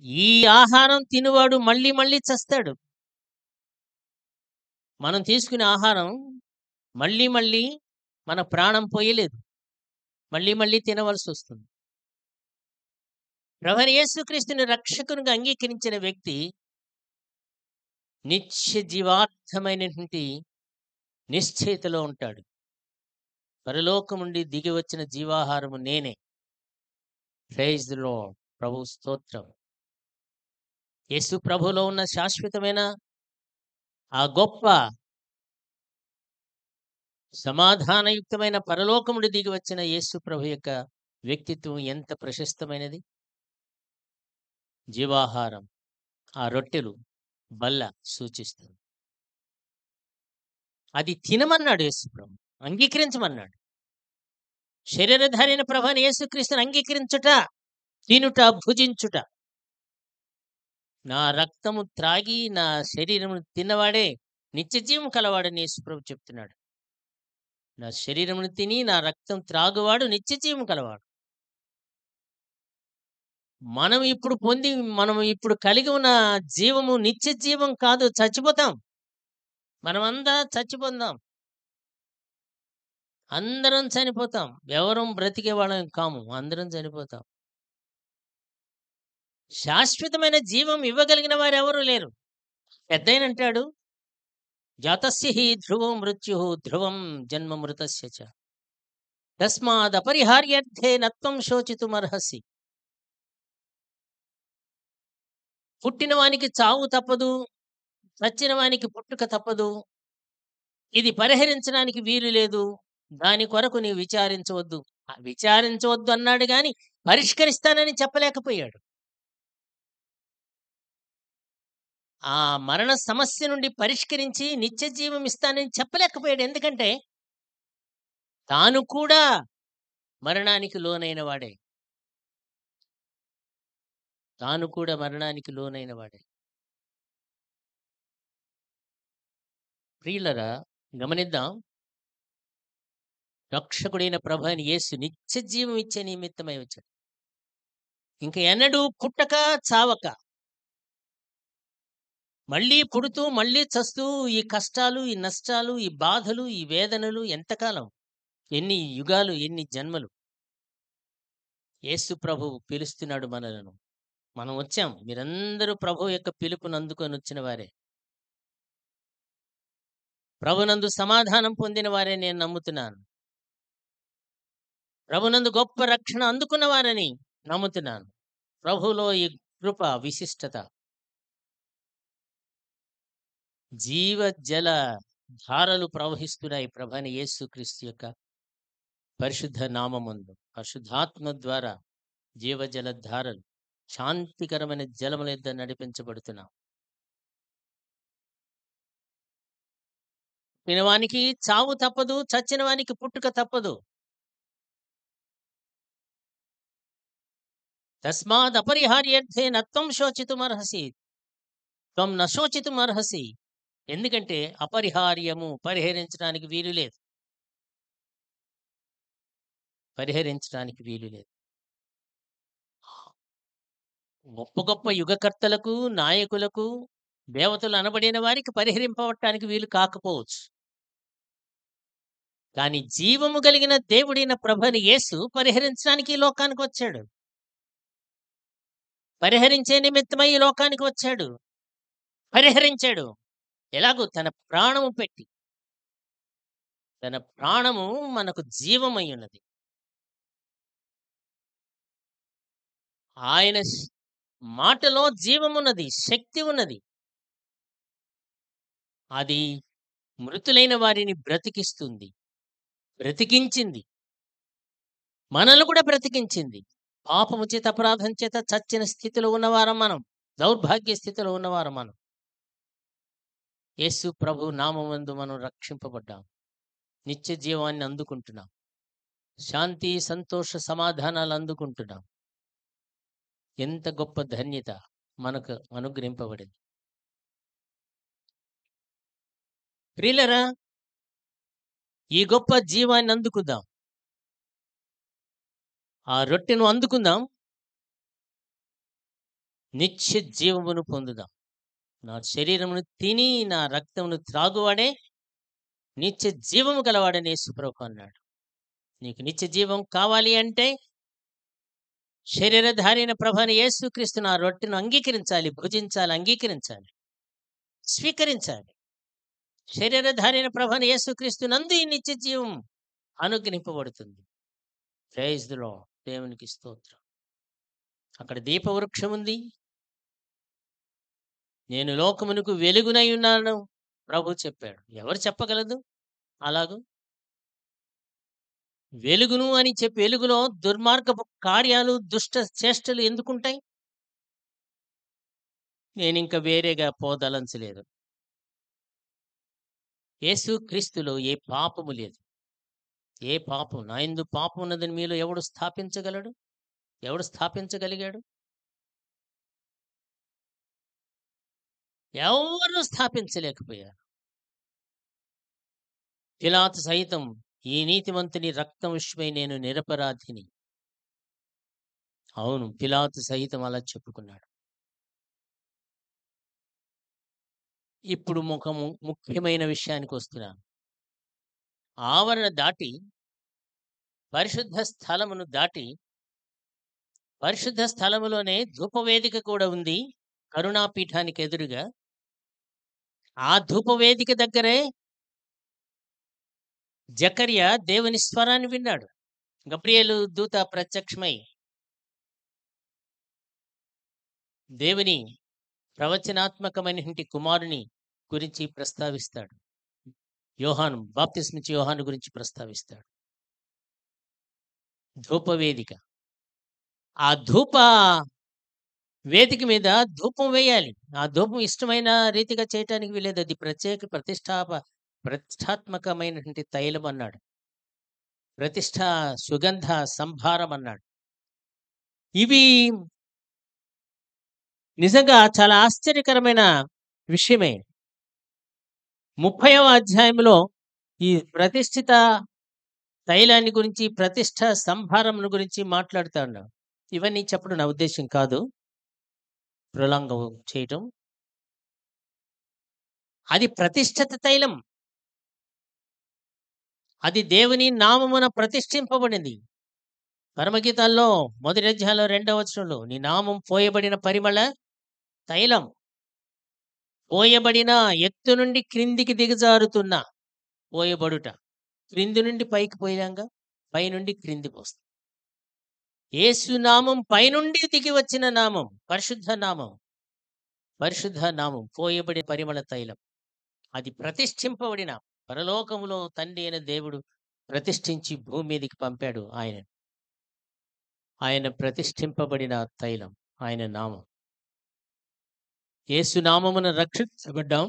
ఈ ఆహారం తినువాడు మళ్ళీ మళ్ళీ చస్తాడు. మనం తీసుకునే ఆహారం మళ్ళీ మళ్ళీ మన ప్రాణం పోయలేదు. మళ్ళీ మళ్ళీ తినవలసొస్తుంది. ప్రభువైన యేసుక్రీస్తుని రక్షకునిగా అంగీకరించిన వ్యక్తి నిత్య జీవార్థమైనటువంటి నిశ్చయితలో ఉంటాడు. పరలోకం నుండి దిగి వచ్చిన జీవాహారము నేనే. Praise the lord. ప్రభు స్తోత్రం. యేసు ప్రభులో ఉన్న శాశ్వతమైన ఆ గొప్ప సమాధానయుక్తమైన పరలోకముడి దిగి వచ్చిన యేసు ప్రభు యొక్క వ్యక్తిత్వం ఎంత ప్రశస్తమైనది. జీవాహారం ఆ రొట్టెలు బల్ల సూచిస్తుంది. అది తినమన్నాడు యేసు ప్రభు, అంగీకరించమన్నాడు. శరీరధారైన ప్రభువైన యేసుక్రీస్తుని అంగీకరించుట, తినుట, భుజించుట. నా రక్తము త్రాగి నా శరీరమును తిన్నవాడే నిత్యజీవం కలవాడని యేసు ప్రభు చెప్తున్నాడు. నా శరీరమును తిని నా రక్తం త్రాగువాడు నిత్యజీవం కలవాడు. మనం ఇప్పుడు కలిగి ఉన్న జీవము నిత్య జీవం కాదు, చచ్చిపోతాం. మనమంతా చచ్చిపోతాం. అందరం చనిపోతాం. ఎవరం బ్రతికే వాళ్ళం కాము. అందరం చనిపోతాం. శాశ్వతమైన జీవం ఇవ్వగలిగిన వారు ఎవరు లేరు. పెద్దయినంటాడు, జాతస్య హి ధ్రువం మృత్యు ధ్రువం జన్మ మృతస్య చ తస్మాదపరిహార్యర్థే నత్వం శోచితుమర్హసి. పుట్టిన వానికి చావు తప్పదు, చచ్చిన వానికి పుట్టుక తప్పదు. ఇది పరిహరించడానికి వీలు లేదు. దాని కొరకు నీవు విచారించవద్దు. విచారించవద్దు అన్నాడు గాని పరిష్కరిస్తానని చెప్పలేకపోయాడు. ఆ మరణ సమస్య నుండి పరిష్కరించి నిత్య జీవం ఇస్తానని చెప్పలేకపోయాడు. ఎందుకంటే తాను కూడా మరణానికి లోనైన వాడే. తాను కూడా మరణానికి లోనైన వాడే. ప్రియులరా, గమనిద్దాం. రక్షకుడైన ప్రభువైన యేసు నిత్య జీవం ఇచ్చే నిమిత్తమై వచ్చాడు. ఇంక ఎన్నడూ పుట్టక చావక, మళ్ళీ పుడుతూ మళ్ళీ చస్తూ ఈ కష్టాలు, ఈ నష్టాలు, ఈ బాధలు, ఈ వేదనలు ఎంతకాలం, ఎన్ని యుగాలు, ఎన్ని జన్మలు. యేసు ప్రభువు పిలుస్తున్నాడు మనలను. మనం వచ్చాం. మీరందరూ ప్రభు యొక్క పిలుపును అందుకొని వచ్చిన వారే. ప్రభునందు సమాధానం పొందిన వారే నేను నమ్ముతున్నాను. ప్రభునందు గొప్ప రక్షణ అందుకున్న వారని నమ్ముతున్నాను. ప్రభువులో ఈ కృప, విశిష్టత, జీవ జల ధారలు ప్రవహిస్తున్నాయి ప్రభువైన యేసుక్రీస్తు యొక్క పరిశుద్ధ నామముందు. పరిశుద్ధాత్మ ద్వారా జీవజల ధారలు, శాంతికరమైన జలముల యొద్ద నడిపించబడుతున్నాం. పుట్టినవానికి చావు తప్పదు, చచ్చిన వానికి పుట్టుక తప్పదు. తస్మాద్ అపరిహార్యర్థే నత్వం శోచితుమర్హసి త్వం న శోచితుమర్హసి. ఎందుకంటే అపరిహార్యము, పరిహరించడానికి వీలు లేదు. పరిహరించడానికి వీలు లేదు. గొప్ప గొప్ప యుగకర్తలకు, నాయకులకు, దేవతలు అనబడిన వారికి పరిహరింపబడటానికి వీలు కాకపోవచ్చు. కానీ జీవము కలిగిన దేవుడైన ప్రభువైన యేసు పరిహరించడానికి ఈ లోకానికి వచ్చాడు. పరిహరించే నిమిత్తమై ఈ లోకానికి వచ్చాడు. పరిహరించాడు. ఎలాగూ తన ప్రాణము పెట్టి. తన ప్రాణము మనకు జీవమై ఉన్నది. ఆయన మాటలో జీవమున్నది, శక్తి ఉన్నది. అది మృతులైన వారిని బ్రతికిస్తుంది, బ్రతికించింది. మనల్ని కూడా బ్రతికించింది. పాపము చేత, అపరాధం చేత చచ్చిన స్థితిలో ఉన్నవారం మనం, దౌర్భాగ్య స్థితిలో ఉన్నవారం మనం. యేసు ప్రభు నామమందు మనం రక్షింపబడ్డాం. నిత్య జీవాన్ని అందుకుంటున్నాం. శాంతి, సంతోష, సమాధానాలు అందుకుంటున్నాం. ఎంత గొప్ప ధన్యత మనకు అనుగ్రహింపబడింది. ప్రియులరా, ఈ గొప్ప జీవాన్ని అందుకుందాం. ఆ రొట్టెను అందుకుందాం. నిత్య జీవమును పొందుదాం. నా శరీరమును తిని నా రక్తమును త్రాగువాడే నిత్య జీవము గలవాడని యేసుప్రభు అన్నాడు. నీకు నిత్య జీవం కావాలి అంటే శరీరధారైన ప్రభువైన యేసుక్రీస్తు నా రొట్టెను అంగీకరించాలి, భుజించాలి, అంగీకరించాలి, స్వీకరించాలి. శరీరధారైన ప్రభువైన యేసుక్రీస్తు నందు ఈ నిత్య జీవం అనుగ్రహింపబడుతుంది. Praise the lord. దేవునికి స్తోత్రం. అక్కడ దీపవృక్షం ఉంది. నేను లోకమునకు వెలుగునై ఉన్నాను ప్రభు చెప్పాడు. ఎవరు చెప్పగలదు అలాగూ? వెలుగును అని చెప్పి వెలుగులో దుర్మార్గపు కార్యాలు, దుష్ట చేష్టలు ఎందుకుంటాయి? నేనింక వేరేగా పోదలంచలేదు. యేసు క్రీస్తులో ఏ పాపము లేదు. ఏ పాపం, నా యందు పాపం ఉన్నదని మీలో ఎవడు స్థాపించగలడు? ఎవడు స్థాపించగలిగాడు? ఎవరు స్థాపించలేకపోయారు. పిలాతు సైతం ఈ నీతిమంతుని రక్తం విషయమై నేను నిరపరాధిని. అవును, పిలాతు సహితం అలా చెప్పుకున్నాడు. ఇప్పుడు ముఖ్యమైన విషయానికి వస్తున్నాను. ఆవరణ దాటి పరిశుద్ధ స్థలమును దాటి, పరిశుద్ధ స్థలములోనే ధూపవేదిక కూడా ఉంది కరుణాపీఠానికి ఎదురుగా. ఆ ధూపవేదిక దగ్గరే జకర్యా దేవుని స్వరాన్ని విన్నాడు. గబ్రియేలు దూత ప్రత్యక్షమై దేవుని ప్రవచనాత్మకమైనటువంటి కుమారుని గురించి ప్రస్తావిస్తాడు. యోహాను, బాప్తిస్మిచ్చే యోహాను గురించి ప్రస్తావిస్తాడు. ధూపవేదిక, ఆ ధూప వేదిక మీద ధూపం వేయాలి. ఆ ధూపం ఇష్టమైన రీతిగా చేయటానికి వీలేదు. అది ప్రతిష్టాత్మకమైనటువంటి తైలం అన్నాడు. ప్రతిష్ఠా సుగంధ సంభారం అన్నాడు. ఇవి నిజంగా చాలా ఆశ్చర్యకరమైన విషయమే. 30వ అధ్యాయంలో ఈ ప్రతిష్ఠిత తైలాన్ని గురించి, ప్రతిష్ఠ సంభారం గురించి మాట్లాడుతూ ఉన్నాడు. ఇవన్నీ చెప్పడం నా ఉద్దేశం కాదు, ప్రొలాంగం చేయటం. అది ప్రతిష్ఠిత తైలం. అది దేవుని నామమున ప్రతిష్ఠింపబడింది. పరమగీతాల్లో 1వ అధ్యాయంలో 2వ వచనంలో నీ నామం పోయబడిన పరిమళ తైలం. పోయబడిన, ఎత్తు నుండి క్రిందికి దిగజారుతున్న, పోయబడుట, క్రింది నుండి పైకి పోయాక పైనుండి క్రింది పోస్తుంది. యేసు నామం పైనుండి దిగి వచ్చిన నామం, పరిశుద్ధ నామం. పరిశుద్ధ నామం, పోయబడిన పరిమళ తైలం. అది ప్రతిష్ఠింపబడిన, పరలోకములో తండ్రి అయిన దేవుడు ప్రతిష్ఠించి భూమి మీదకి పంపాడు ఆయన ప్రతిష్ఠింపబడిన తైలం, ఆయన నామం. యేసు నామమున రక్షించబడ్డాం.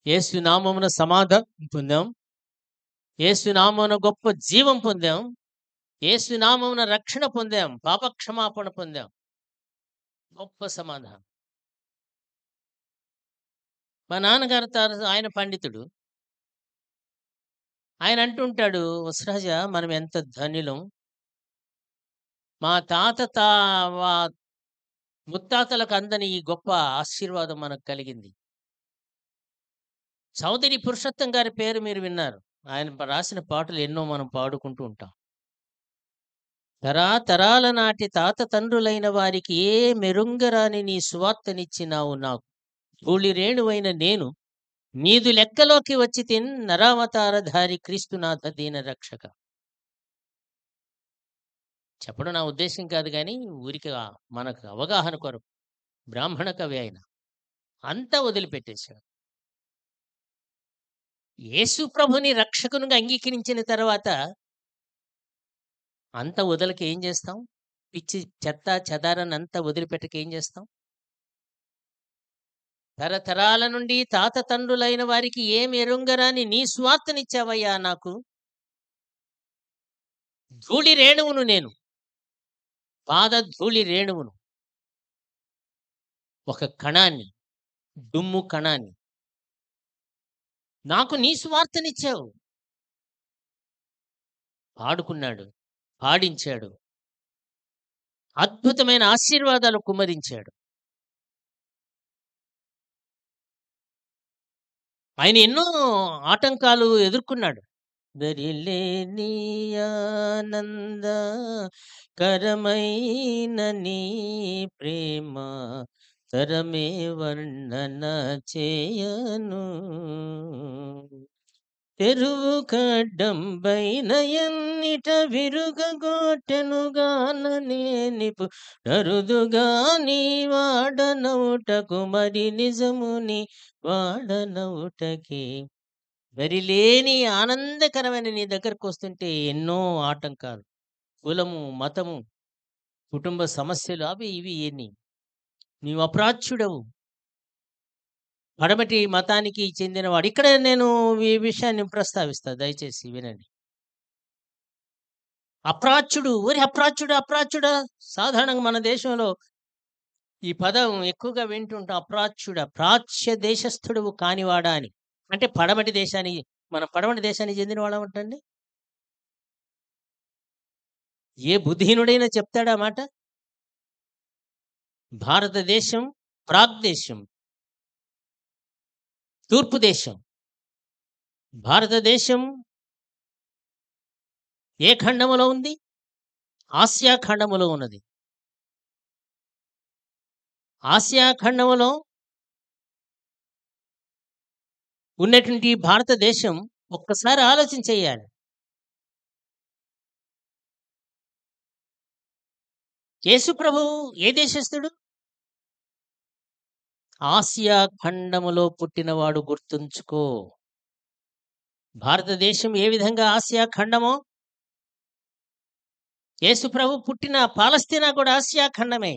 యేసు నామమున సమాధానం పొందాం. యేసు నామమున గొప్ప జీవం పొందాం. యేసు నామమున రక్షణ పొందాం. పాపక్షమాపణ పొందాం. గొప్ప సమాధానం. మా నాన్నగారు ఆయన పండితుడు. ఆయన అంటుంటాడు, వసరాజ మనం ఎంత ధన్యులం. మా ముత్తాతలకు అందని ఈ గొప్ప ఆశీర్వాదం మనకు కలిగింది. చౌదరి పురుషోత్తం గారి పేరు మీరు విన్నారు. ఆయన రాసిన పాటలు ఎన్నో మనం పాడుకుంటూ ఉంటాం. తరాల నాటి తాత తండ్రులైన వారికి ఏ మెరుంగరాని నీ సువార్తనిచ్చినావు నాకు. ధూళి రేణువైన నేను నీదు లెక్కలోకి వచ్చి నరావతారధారి క్రీస్తునాథ దీన రక్షక. చెప్పడం నా ఉద్దేశం కాదు, కానీ ఊరికి మనకు అవగాహన కొరకు బ్రాహ్మణ కవి ఆయన అంతా వదిలిపెట్టేశాడు. యేసు ప్రభుని రక్షకునిగా అంగీకరించిన తర్వాత అంత వదలకి ఏం చేస్తాం? పిచ్చి చెత్త చెదారని అంతా వదిలిపెట్టక ఏం చేస్తాం? తరతరాల నుండి తాత తండ్రులైన వారికి ఏమి ఎరుంగరాని నీ స్వార్థనిచ్చావయ్యా నాకు. ధూళి రేణువును నేను, పాద ధూళి రేణువును, ఒక కణాన్ని, దుమ్ము కణాన్ని నాకు నీ స్వార్థనిచ్చావు. పాడుకున్నాడు, పాడించాడు, అద్భుతమైన ఆశీర్వాదాలు కుమ్మరించాడు. ఆయన ఎన్నో ఆటంకాలు ఎదుర్కొన్నాడు. దరిలేని ఆనంద కరమైన నీ ప్రేమ తరమే వర్ణన చేయను. తెరువు కడ్డంబైన ఎన్నిట విరుగగొట్టెనుగాన నేనిపు నరుదుగా నీ వాడనవుటకు మరి నిజముని వాడనవుటకి. దరిలేని ఆనందకరమైన నీ దగ్గరకు వస్తుంటే ఎన్నో ఆటంకాలు, కులము, మతము, కుటుంబ సమస్యలు అవి ఇవి ఎన్ని. నీవు అప్రాచ్యుడవు, పడమటి మతానికి చెందినవాడు. ఇక్కడ నేను ఈ విషయాన్ని ప్రస్తావిస్తా, దయచేసి వినండి. అప్రాచ్యుడు, ఒరి అప్రాచ్యుడు అప్రాచ్యుడా. సాధారణంగా మన దేశంలో ఈ పదం ఎక్కువగా వింటుంటాం. అప్రాచ్యుడ, ప్రాచ్య దేశస్థుడువు కానివాడా అని. అంటే పడమటి దేశానికి, మన పడమటి దేశానికి చెందిన వాళ్ళమంటండి. ఏ బుద్ధిహీనుడైనా చెప్తాడా మాట? భారతదేశం ప్రాగ్దేశం, తూర్పు దేశం. భారతదేశం ఏ ఖండములో ఉంది? ఆసియా ఖండములో ఉన్నది. ఆసియా ఖండములో ఉన్నటువంటి భారతదేశం ఒక్కసారి ఆలోచన చేయాలి. యేసు ప్రభువు ఏ దేశస్థుడు? ఆసియా ఖండములో పుట్టినవాడు. గుర్తుంచుకో. భారతదేశం ఏ విధంగా ఆసియా ఖండమో, యేసు ప్రభు పుట్టిన పాలస్తీనా కూడా ఆసియా ఖండమే.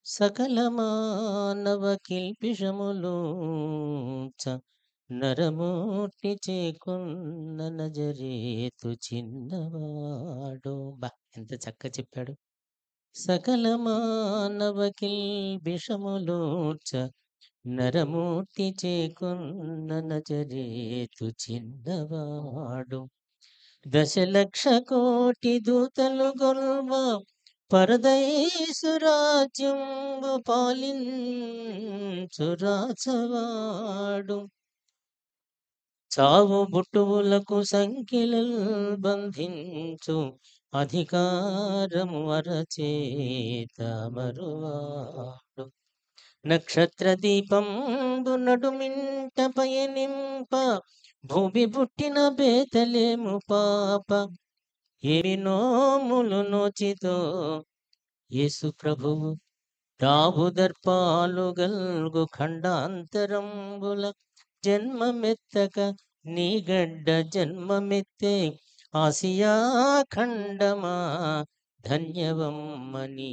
సకల మానవ కిల్పిషములూచ నరమూర్తి చేకున్న నజరేతు చిన్నవాడు. బా, ఎంత చక్కగా చెప్పాడు. సకల మానవ కిల్బిషములూచ నరమూర్తి చేకున్న నజరేతు చిన్నవాడు. దశలక్ష కోటి దూతలు గొల్వ పరదైసు రాజ్యంబు పాలించు రాజవాడు. చావు బుట్టువులకు సంఖ్యలు బంధించు అధికారము అరచేత మరువాడు. నక్షత్ర దీపంబు నడుమింట పయనింప భూమి పుట్టిన బేతలేము పాప. ఏమి నోములు నోచితో యేసు ప్రభువు దాబుదర్పాలు గల్గు ఖండాంతరంబుల జన్మమెత్తక నీ గడ్డ జన్మమెత్తే ఆసియా ఖండమా ధన్యవమ్మని.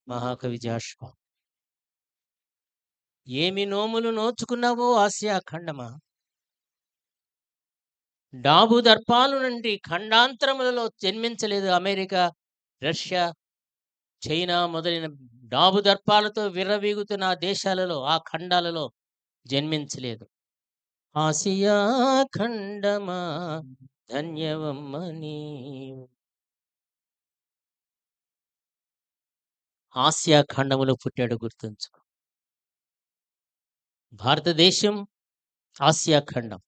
మహాకవి జాషువా. ఏమి నోములు నోచుకున్నావో ఆసియా ఖండమా. డాబు దర్పాలు నుండి ఖండాంతరములలో జన్మించలేదు. అమెరికా, రష్యా, చైనా మొదలైన డాబు దర్పాలతో విర్రవీగుతున్న ఆ దేశాలలో, ఆ ఖండాలలో జన్మించలేదు. ఆసియా ఖండమా ధన్యవమ్మని. ఆసియా ఖండములో పుట్టాడు. గుర్తుంచుకో. భారతదేశం ఆసియా ఖండం.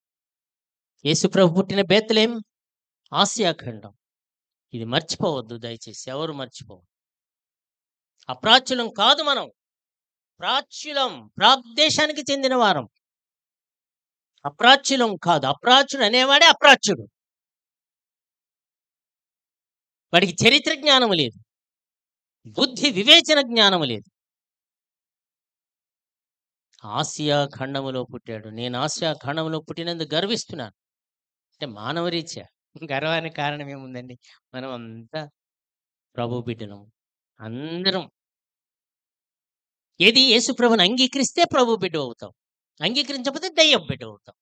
యేసుప్రభు పుట్టిన బేత్లెహేం ఆసియా ఖండం. ఇది మర్చిపోవద్దు దయచేసి, ఎవరు మర్చిపోవద్దు. అప్రాచ్యులం కాదు మనం, ప్రాచ్యులం, ప్రాగ్దేశానికి చెందిన వారం. అప్రాచ్యులం కాదు. అప్రాచ్యుడు అనేవాడే అప్రాచ్యుడు. వాడికి చరిత్ర జ్ఞానం లేదు, బుద్ధి వివేచన జ్ఞానం లేదు. ఆసియా ఖండములో పుట్టాడు. నేను ఆసియా ఖండములో పుట్టినందుకు గర్విస్తున్నాను. అంటే మానవరీత్యా గర్వానికి కారణం ఏముందండి? మనం అంతా ప్రభు బిడ్డలం అందరం. ఏది యేసు ప్రభుని అంగీకరిస్తే ప్రభు బిడ్డ అవుతాం, అంగీకరించకపోతే దయ్యం బిడ్డ అవుతాం.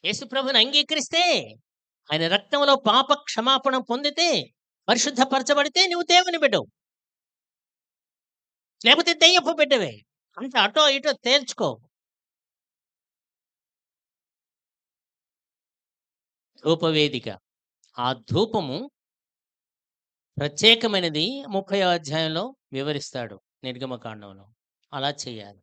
యేసు ప్రభుని అంగీకరిస్తే, ఆయన రక్తంలో పాప క్షమాపణ పొందితే, పరిశుద్ధపరచబడితే నువ్వు దేవుని బిడ్డవు, లేకపోతే దయ్యపు బిడ్డవే. అంత అటో ఇటో తేల్చుకో. ధూపవేదిక, ఆ ధూపము ప్రత్యేకమైనది. 30వ అధ్యాయంలో వివరిస్తాడు నిర్గమకాండంలో. అలా చేయాలి.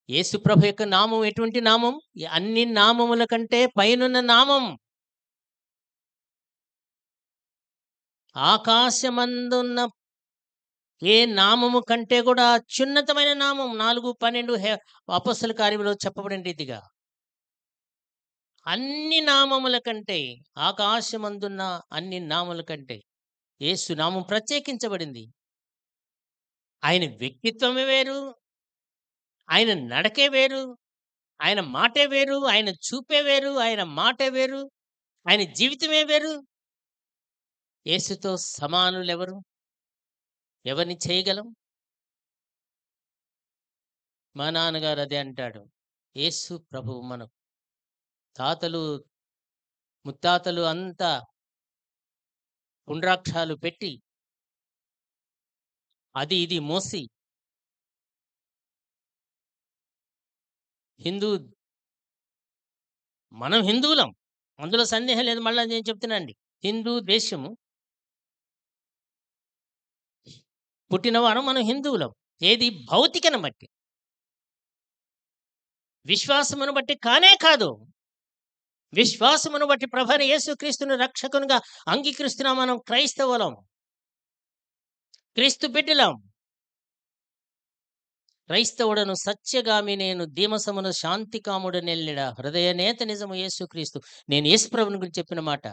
యేసు ప్రభు యొక్క నామం ఎటువంటి నామం? ఈ అన్ని నామముల కంటే పైనున్న నామం. ఆకాశమందున్న ఏ నామము కంటే కూడా అత్యున్నతమైన నామం. 4:12 అపొస్తలుల కార్యములో చెప్పబడిన రీతిగా అన్ని నామముల కంటే, ఆకాశమందున్న అన్ని నామముల కంటే యేసు నామం ప్రత్యేకించబడింది. ఆయన వ్యక్తిత్వమే వేరు, ఆయన నడకే వేరు, ఆయన మాటే వేరు, ఆయన చూపే వేరు, ఆయన మాటే వేరు, ఆయన జీవితమే వేరు. యేసుతో సమానులెవరు? ఎవరిని చేయగలం? మా నాన్నగారు అదే అంటాడు. యేసు ప్రభువు మన తాతలు, ముత్తాతలు అంతా పుండ్రాక్షాలు పెట్టి అది ఇది మోసి హిందూ మనం హిందువులం, అందులో సందేహం లేదు. మళ్ళీ నేను చెప్తున్నానండి, హిందూ దేశము పుట్టినవారు మనం హిందువులం. ఏది? భౌతికను బట్టి, విశ్వాసమును బట్టి కానే కాదు. విశ్వాసమును బట్టి ప్రభువైన యేసుక్రీస్తును రక్షకునిగా అంగీకరిస్తున్నాం. మనం క్రైస్తవులం, క్రీస్తు బిడ్డలం. క్రైస్తవుడను సత్యగామి నేను, దీమసమును శాంతికాముడు నెల్లెడ, హృదయనేత నిజము యేసుక్రీస్తు. నేను యేసుప్రభుని గురించి చెప్పిన మాట.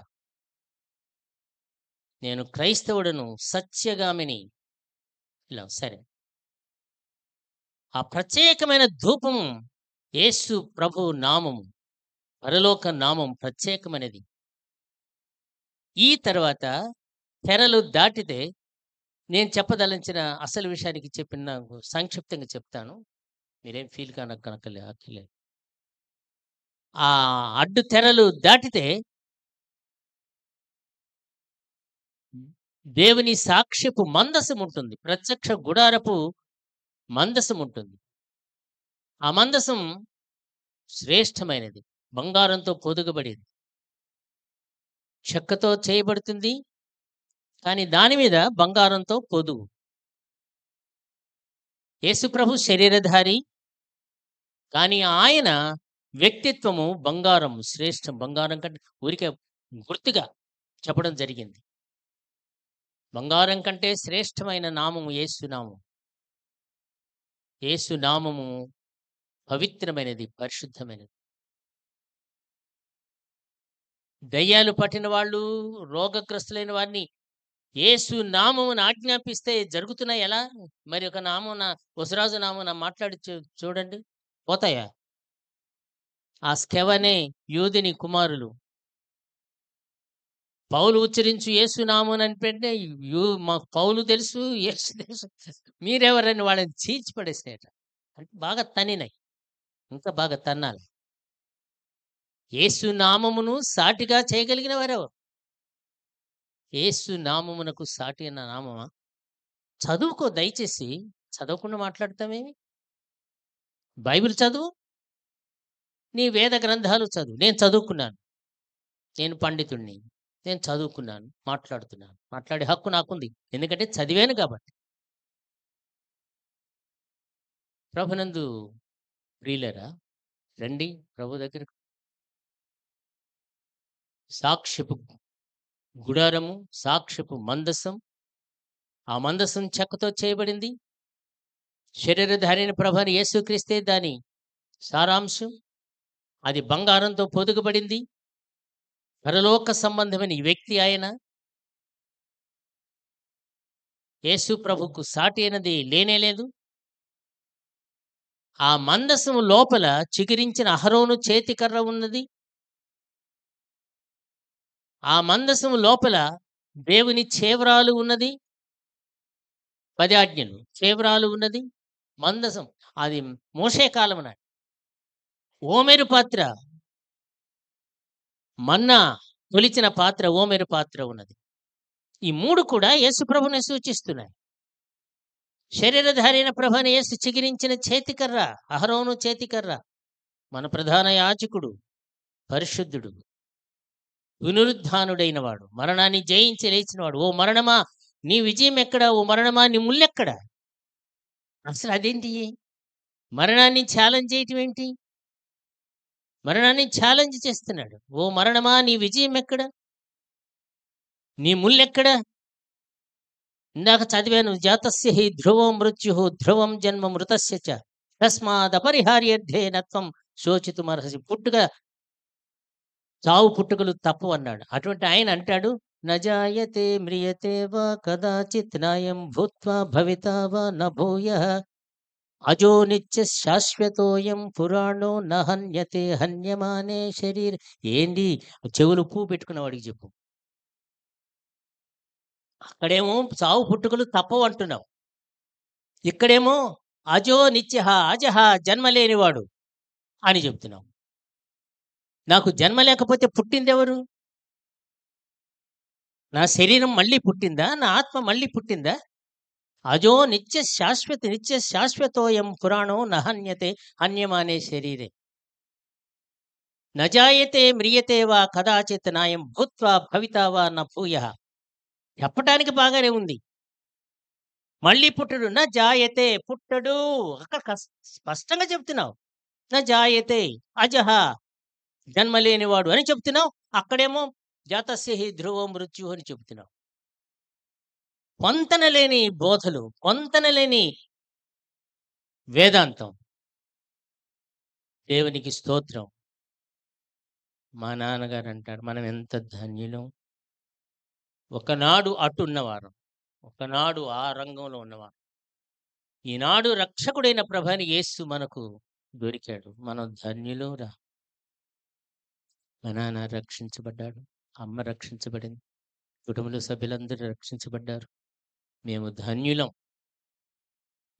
నేను క్రైస్తవుడను సత్యగామిని. ఇలా సరే, ఆ ప్రత్యేకమైన ధూపము యేసు ప్రభు నామము, పరలోక నామం ప్రత్యేకమైనది. ఈ తర్వాత తెరలు దాటితే నేను చెప్పదలించిన అసలు విషయానికి చెప్పిన సంక్షిప్తంగా చెప్తాను. మీరేం ఫీల్ అక్కర్లేదు. ఆ అడ్డు తెరలు దాటితే దేవుని సాక్ష్యపు మందసం ఉంటుంది, ప్రత్యక్ష గుడారపు మందసం ఉంటుంది. ఆ మందసం శ్రేష్టమైనది, బంగారంతో పొదుగబడింది, చెక్కతో చేయబడుతుంది, కానీ దాని మీద బంగారంతో పొదుగు. యేసుప్రభు శరీరధారి, కానీ ఆయన వ్యక్తిత్వము బంగారం, శ్రేష్టం. బంగారం కంటే ఊరికే గుర్తుగా చెప్పడం జరిగింది. బంగారం కంటే శ్రేష్టమైన నామము యేసు నామము. యేసు నామము పవిత్రమైనది, పరిశుద్ధమైనది. దయ్యాలు పట్టిన వాళ్ళు, రోగగ్రస్తులైన వారిని యేసు నామమును ఆజ్ఞాపిస్తే జరుగుతున్నాయి. ఎలా? మరి ఒక నామమున, వసురాజు నామమున మాట్లాడి చూడండి, పోతాయా? ఆ స్కెవనే యూదుని కుమారులు పౌలు ఉచ్చరించు యేసు నామమున అంటే మాకు పౌలు తెలుసు, యేసు తెలుసు, మీరెవరని వాళ్ళని చీల్చి పడేసినట. అంటే బాగా తన్నినాయి, ఇంకా బాగా తన్నాలి. యేసు నామమును సాటిగా చేయగలిగిన వారెవరు? యేసు నామమునకు సాటి అన్న నామమా? చదువుకో దయచేసి. చదవకుండా మాట్లాడతామేమి? బైబిల్ చదువు, నీ వేద గ్రంథాలు చదువు. నేను చదువుకున్నాను, నేను పండితుడిని, నేను చదువుకున్నాను, మాట్లాడుతున్నాను. మాట్లాడే హక్కు నాకుంది, ఎందుకంటే చదివాను కాబట్టి. ప్రభునందు ప్రియులరా, రండి ప్రభు దగ్గరకు. సాక్ష్యపు గుడారము, సాక్ష్యపు మందసం. ఆ మందసం చెక్కతో చేయబడింది. శరీరధారిన ప్రభువైన యేసుక్రీస్తే దాని సారాంశం. అది బంగారంతో పొదుగబడింది. పరలోక సంబంధమైన ఈ వ్యక్తి ఆయన. యేసు ప్రభుకు సాటి అయినది లేనే లేదు. ఆ మందసము లోపల చిగిరించిన అహరోను చేతికర్ర ఉన్నది. ఆ మందసము లోపల దేవుని చేవ్రాలు ఉన్నది. 10 ఆజ్ఞలు చేవ్రాలు ఉన్నది. మందసం అది మోషే కాలం నాటి. ఓమెరు పాత్ర, మన్నా తొలిచిన పాత్ర, ఓమెరు పాత్ర ఉన్నది. ఈ 3 కూడా యేసు ప్రభువుని సూచిస్తున్నాయి. శరీరధారి అయిన ప్రభువైన యేసు చిగిరించిన చేతికర్ర, అహరోను చేతికర్ర. మన ప్రధాన యాజకుడు, పరిశుద్ధుడు, పునరుద్ధానుడైన వాడు, మరణాన్ని జయించి లేచినవాడు. ఓ మరణమా నీ విజయం ఎక్కడ? ఓ మరణమా నీ ముల్లెక్కడ? అసలు అదేంటి? మరణాన్ని ఛాలెంజ్ చేయటం ఏంటి? మరణాన్ని ఛాలెంజ్ చేస్తున్నాడు. ఓ మరణమా నీ విజయం ఎక్కడ? నీ ముల్లెక్కడ? ఇందాక చదివాను. జాతస్య హి ధ్రువో మృత్యుః ధ్రువం జన్మ మృతస్య చ తస్మాదపరిహార్యర్థే నత్వం శోచితుమర్హసి. చావు పుట్టుకలు తప్పవు అన్నాడు. అటువంటి ఆయన అంటాడు, నజాయతే మ్రియతే వా కదాచిత్ నాయం భూత్వా భవితా వా న భూయః అజో నిత్య శాశ్వతోయం పురాణో న హన్యతే హన్యమానే శరీర్. ఏంది చెవులు పువ్వు పెట్టుకున్న వాడికి చెప్పు. అక్కడేమో చావు పుట్టుకలు తప్పవు అంటున్నావు. ఇక్కడేమో అజో నిత్యః అజహ జన్మ లేనివాడు అని చెప్తున్నావు. నాకు జన్మ లేకపోతే పుట్టిందెవరు? నా శరీరం మళ్ళీ పుట్టిందా? నా ఆత్మ మళ్ళీ పుట్టిందా? అజో నిత్య శాశ్వతోయం పురాణో నహన్యతే హన్యమానే శరీరే నజాయతే మ్రియతే వా కదాచిత్ నాయం భూత్వా భవితా వా న భూయః. చెప్పటానికి బాగానే ఉంది. మళ్ళీ పుట్టడు. నా జాయతే పుట్టడు. అక్కడ స్పష్టంగా చెప్తున్నావు. నా జాయతే అజహ జన్మ లేనివాడు అని చెప్తున్నావు. అక్కడేమో జాతస్య హి ధ్రువో మృత్యు అని చెబుతున్నావు. పొంతన లేని బోధలు, పొంతన లేని వేదాంతం. దేవునికి స్తోత్రం. మా నాన్నగారు అంటాడు, మనం ఎంత ధన్యులం. ఒకనాడు అటు ఉన్నవారు, ఒకనాడు ఆ రంగంలో ఉన్నవారు. ఈనాడు రక్షకుడైన ప్రభువైన యేసు మనకు దొరికాడు. మనం ధన్యులురా. మా నాన్న రక్షించబడ్డాడు, అమ్మ రక్షించబడింది, కుటుంబంలో సభ్యులందరూ రక్షించబడ్డారు. మేము ధన్యులం.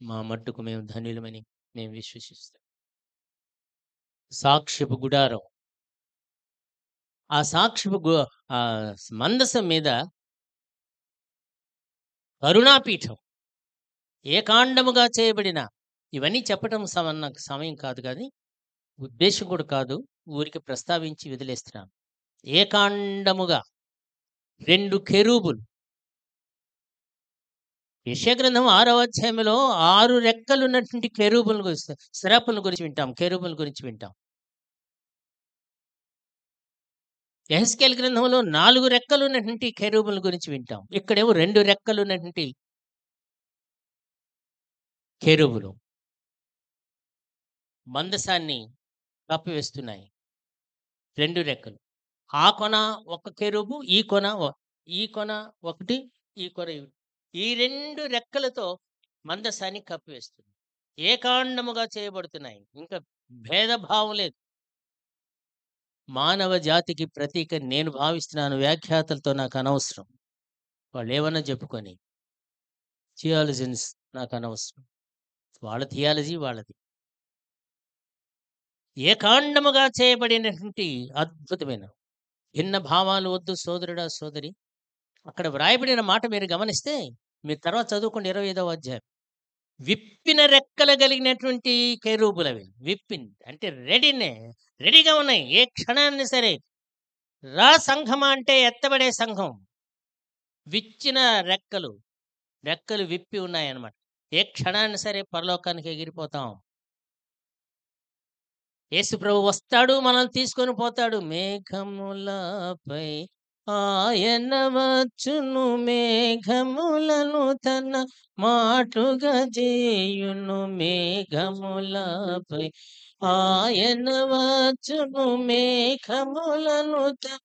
మా మట్టుకు మేము ధన్యులమని మేము విశ్వసిస్తాం. సాక్ష్యపు గుడారం. ఆ సాక్ష్యపు మందసం మీద కరుణాపీఠం ఏకాండముగా చేయబడిన. ఇవన్నీ చెప్పటం నాకు సమయం కాదు, కానీ ఉద్దేశం కూడా కాదు, ఊరికి ప్రస్తావించి వదిలేస్తున్నాను. ఏకాండముగా 2 కెరూబులు. యెషయా గ్రంథం 6వ అధ్యాయంలో 6 రెక్కలు ఉన్నటువంటి కెరూబులను గురించి, సెరాపులను గురించి వింటాం, కెరూబుల గురించి వింటాం. యెహెజ్కేలు గ్రంథంలో 4 రెక్కలు ఉన్నటువంటి కెరూబుల గురించి వింటాం. ఇక్కడేమో 2 రెక్కలు ఉన్నటువంటి కెరూబులు మందసాన్ని కప్పివేస్తున్నాయి. 2 రెక్కలు. ఆ కొన ఒక కెరూబు, ఈ కొన ఒకటి, ఈ కొన ఈ 2 రెక్కలతో మందసాన్ని కప్పివేస్తుంది. ఏకాండముగా చేయబడుతున్నాయి. ఇంకా భేదభావం లేదు. మానవ జాతికి ప్రతీక నేను భావిస్తున్నాను. వ్యాఖ్యాతలతో నాకు అనవసరం. వాళ్ళు ఏమన్నా చెప్పుకొని, థియాలజన్స్ నాకు అనవసరం. వాళ్ళ థియాలజీ వాళ్ళది. ఏకాండముగా చేయబడినటువంటి అద్భుతమైన భిన్న భావాలు వద్దు సోదరుడా సోదరి. అక్కడ వ్రాయబడిన మాట మీరు గమనిస్తే, మీరు తర్వాత చదువుకోండి 25వ అధ్యాయం. విప్పిన రెక్కలు కలిగినటువంటి కెరూబులవి. విప్పింది అంటే రెడీగా ఉన్నాయి. ఏ క్షణాన్ని సరే రా సంఘమా అంటే ఎత్తబడే సంఘం. విచ్చిన రెక్కలు విప్పి ఉన్నాయన్నమాట. ఏ క్షణాన్ని సరే పరలోకానికి ఎగిరిపోతాం. యేసు ప్రభు వస్తాడు, మనల్ని తీసుకొని పోతాడు. మేఘములపై ఆయన వచ్చును, మేఘములను తన మాటుగా చేయును. మేఘములపై ఆయన వచ్చును, మేఘములను తన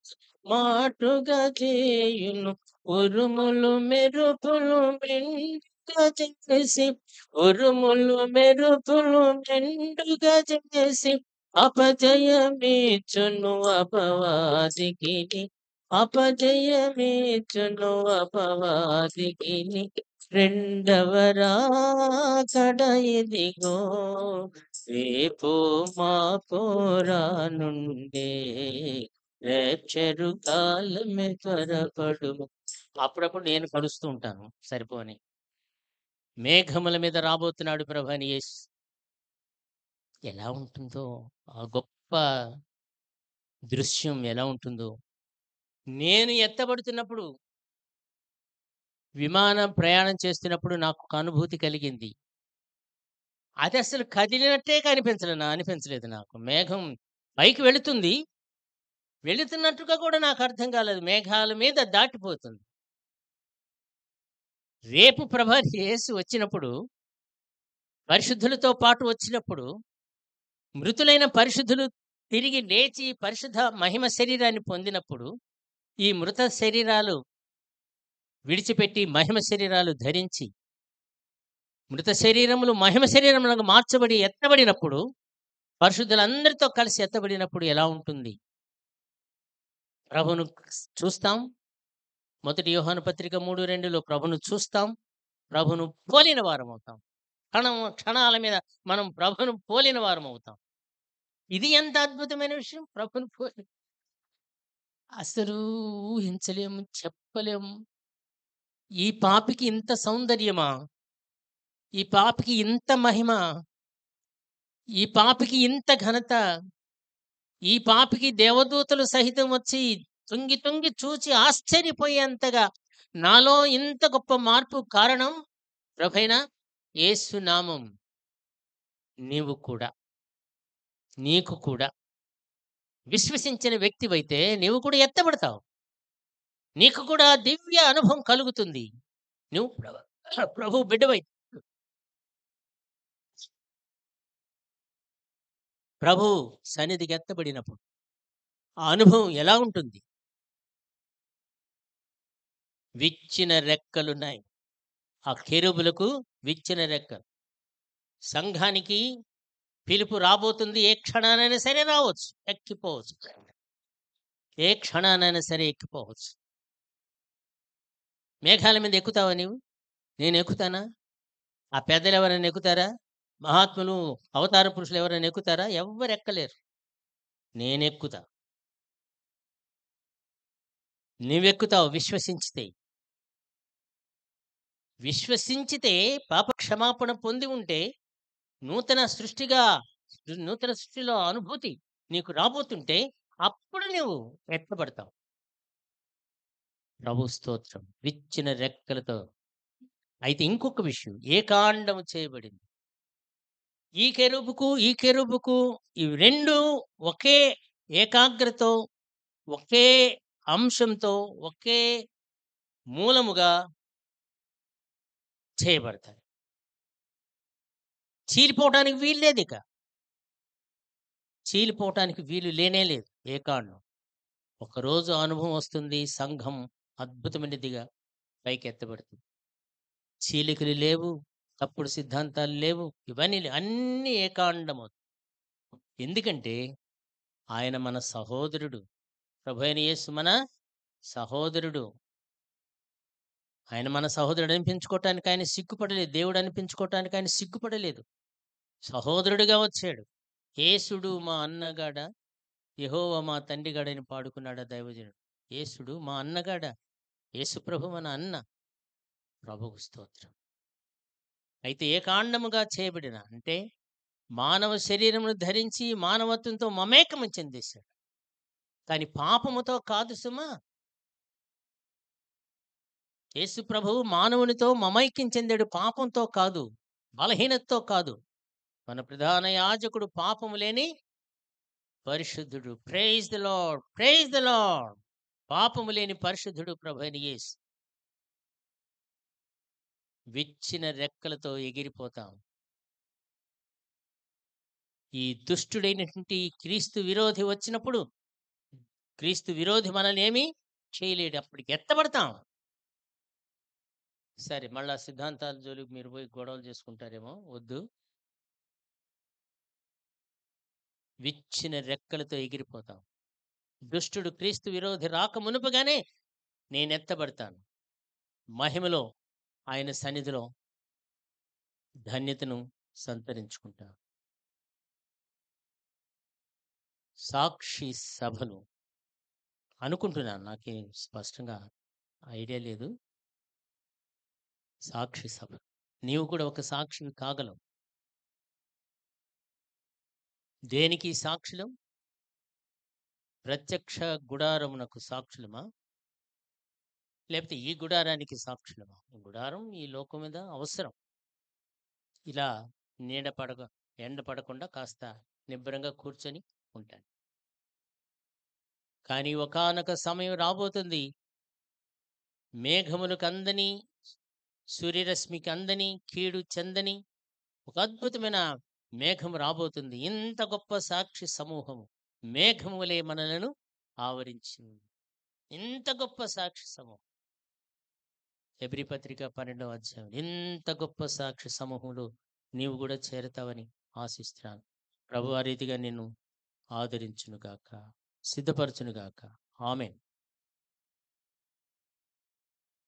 మాటుగా చేయును. ఉరుములు మెరుపులు మెండుగా చేసి, ఉరుములు మెరుపులు మెండుగా చేసి అపజయమీచును అపవాదికి, అపజయమీచును అపవాదికి. రెండవ రాకడ ఇదిగో, రేపు మాపు రానుండే, రేప్చరు కాలమే త్వరపడుము. అప్పుడప్పుడు నేను కలుస్తూ ఉంటాను సరిపోని. మేఘముల మీద రాబోతున్నాడు ప్రభువైన యేసు. ఎలా ఉంటుందో ఆ గొప్ప దృశ్యం, ఎలా ఉంటుందో. నేను ఎత్తబడుతున్నప్పుడు, విమానం ప్రయాణం చేస్తున్నప్పుడు నాకు ఒక అనుభూతి కలిగింది. అది అసలు కదిలినట్టే అనిపించలేదు నాకు. మేఘం పైకి వెళుతుంది. వెళుతున్నట్టుగా కూడా నాకు అర్థం కాలేదు. మేఘాల మీద దాటిపోతుంది. రేపు ప్రభు యేసు వచ్చినప్పుడు, పరిశుద్ధులతో పాటు వచ్చినప్పుడు, మృతులైన పరిశుద్ధులు తిరిగి లేచి పరిశుద్ధ మహిమ శరీరాన్ని పొందినప్పుడు, ఈ మృత శరీరాలు విడిచిపెట్టి మహిమ శరీరాలు ధరించి, మృత శరీరములు మహిమ శరీరములకు మార్చబడి ఎత్తబడినప్పుడు, పరిశుద్ధులందరితో కలిసి ఎత్తబడినప్పుడు ఎలా ఉంటుంది? ప్రభువును చూస్తాం. మొదటి యోహాను పత్రిక 3:2లో ప్రభువును చూస్తాం. ప్రభువును పోలిన వారమవుతాం. క్షణాల మీద మనం ప్రభువును పోలిన వారమవుతాం. ఇది ఎంత అద్భుతమైన విషయం! ప్రభువును అసలు ఊహించలేము, చెప్పలేము. ఈ పాపికి ఇంత సౌందర్యమా? ఈ పాపికి ఇంత మహిమ? ఈ పాపికి ఇంత ఘనత? ఈ పాపికి దేవదూతలు సహితం వచ్చి తొంగి తొంగి చూచి ఆశ్చర్యపోయేంతగా నాలో ఇంత గొప్ప మార్పు కారణం ప్రభైన యేసు నామం. నీకు కూడా విశ్వసించిన వ్యక్తివైతే నీవు కూడా ఎత్తబడతావు. నీకు కూడా దివ్య అనుభవం కలుగుతుంది. నువ్వు ప్రభు బిడ్డవై ప్రభు సన్నిధికి ఎత్తబడినప్పుడు ఆ అనుభవం ఎలా ఉంటుంది? విచ్చిన రెక్కలున్నాయి. ఆ కెరూబులకు విచ్చిన రెక్కలు. సంఘానికి పిలుపు రాబోతుంది. ఏ క్షణానైనా సరే రావచ్చు, ఎక్కిపోవచ్చు. ఏ క్షణానైనా సరే ఎక్కిపోవచ్చు. మేఘాల మీద ఎక్కుతావా నీవు? నేను ఎక్కుతానా? ఆ పెద్దలు ఎవరైనా ఎక్కుతారా? మహాత్ములు, అవతార పురుషులు ఎవరైనా ఎక్కుతారా? ఎవ్వరు ఎక్కలేరు. నేనెక్కుతా. నువ్వెక్కుతావు విశ్వసించితే. విశ్వసించితే పాప క్షమాపణ పొంది ఉంటే నూతన సృష్టిలో అనుభూతి నీకు రాబోతుంటే అప్పుడు నువ్వు ఎత్తబడతావు. ప్రభు స్తోత్రం. విచ్చిన రెక్కలతో. అయితే ఇంకొక విషయం, ఏకాండము చేయబడింది. ఈ కెరూబుకు ఇవి రెండు ఒకే ఏకాగ్రతో, ఒకే అంశంతో, ఒకే మూలముగా చేయబడతాయి. చీలిపోవటానికి వీలు లేదు. చీలిపోవటానికి వీలు లేనే లేదు. ఏకాండం ఒకరోజు అనుభవం వస్తుంది. సంఘం అద్భుతమైనదిగా పైకి ఎత్తబడుతుంది. చీలికలు లేవు, తప్పుడు సిద్ధాంతాలు లేవు, ఇవన్నీ అన్ని ఏకాండమవుతాయి. ఎందుకంటే ఆయన మన సహోదరుడు. ప్రభువైన యేసు మన సహోదరుడు. ఆయన మన సహోదరుడు అనిపించుకోవటానికి ఆయన సిగ్గుపడలేదు. దేవుడు అనిపించుకోవటానికి ఆయన సిగ్గుపడలేదు. సహోదరుడిగా వచ్చాడు. యేసుడు మా అన్నగాడ, యెహోవా మా తండ్రిగాడని పాడుకున్నాడా దైవజనుడు. యేసుడు మా అన్నగాడ. యేసు ప్రభు మన అన్న. ప్రభువు స్తోత్రం. అయితే ఏకాండముగా చేయబడిన అంటే మానవ శరీరమును ధరించి మానవత్వంతో మమేకము చెందేశాడు. కానీ పాపముతో కాదు సుమా. యేసు ప్రభువు మానవునితో మమైక్యం చెందాడు. పాపంతో కాదు, బలహీనతతో కాదు. మన ప్రధాన యాజకుడు పాపము లేని పరిశుద్ధుడు. Praise the lord, praise the lord. పాపము లేని పరిశుద్ధుడు ప్రభువైన యేసు. విచ్చిన రెక్కలతో ఎగిరిపోతాం. ఈ దుష్టుడైనటువంటి క్రీస్తు విరోధి వచ్చినప్పుడు క్రీస్తు విరోధి మనల్ని ఏమీ చేయలేడు. అప్పటికి ఎత్తబడతాం. సరే, మళ్ళా సిద్ధాంతాల జోలికి మీరు పోయి గొడవలు చేసుకుంటారేమో, వద్దు. విచ్చిన రెక్కలతో ఎగిరిపోతాం. దుష్టుడు క్రీస్తు విరోధి రాక మునుపుగానే నేను ఎత్తబడతాను. మహిమలో ఆయన సన్నిధిలో ధన్యతను సంతరించుకుంటాను. సాక్షి సభలు అనుకుంటున్నాను, నాకేం స్పష్టంగా ఐడియా లేదు. సాక్షి సభ, నీవు కూడా ఒక సాక్షివి కాగలవు. దేనికి సాక్షులం? ప్రత్యక్ష గుడారమునకు సాక్షులమా, లేకపోతే ఈ గుడారానికి సాక్షులమా? గుడారం ఈ లోకం మీద అవసరం. ఇలా నీడ పడక ఎండ పడకుండా కాస్త నిబ్బరంగా కూర్చొని ఉంటాను. కానీ ఒకానొక సమయం రాబోతుంది, మేఘములకు అందని, సూర్యరశ్మికి అందని, కీడు చెందని ఒక అద్భుతమైన మేఘం రాబోతుంది. ఇంత గొప్ప సాక్షి సమూహము మేఘము వలె మనలను ఆవరించింది. ఇంత గొప్ప సాక్షి సమూహం. హెబ్రీ పత్రిక 12వ అధ్యాయం. ఇంత గొప్ప సాక్షి సమూహంలో నీవు కూడా చేరతావని ఆశిస్తున్నాను. ప్రభు ఆ రీతిగా నిన్ను ఆదరించునుగాక, సిద్ధపరచునుగాక. ఆమేన్.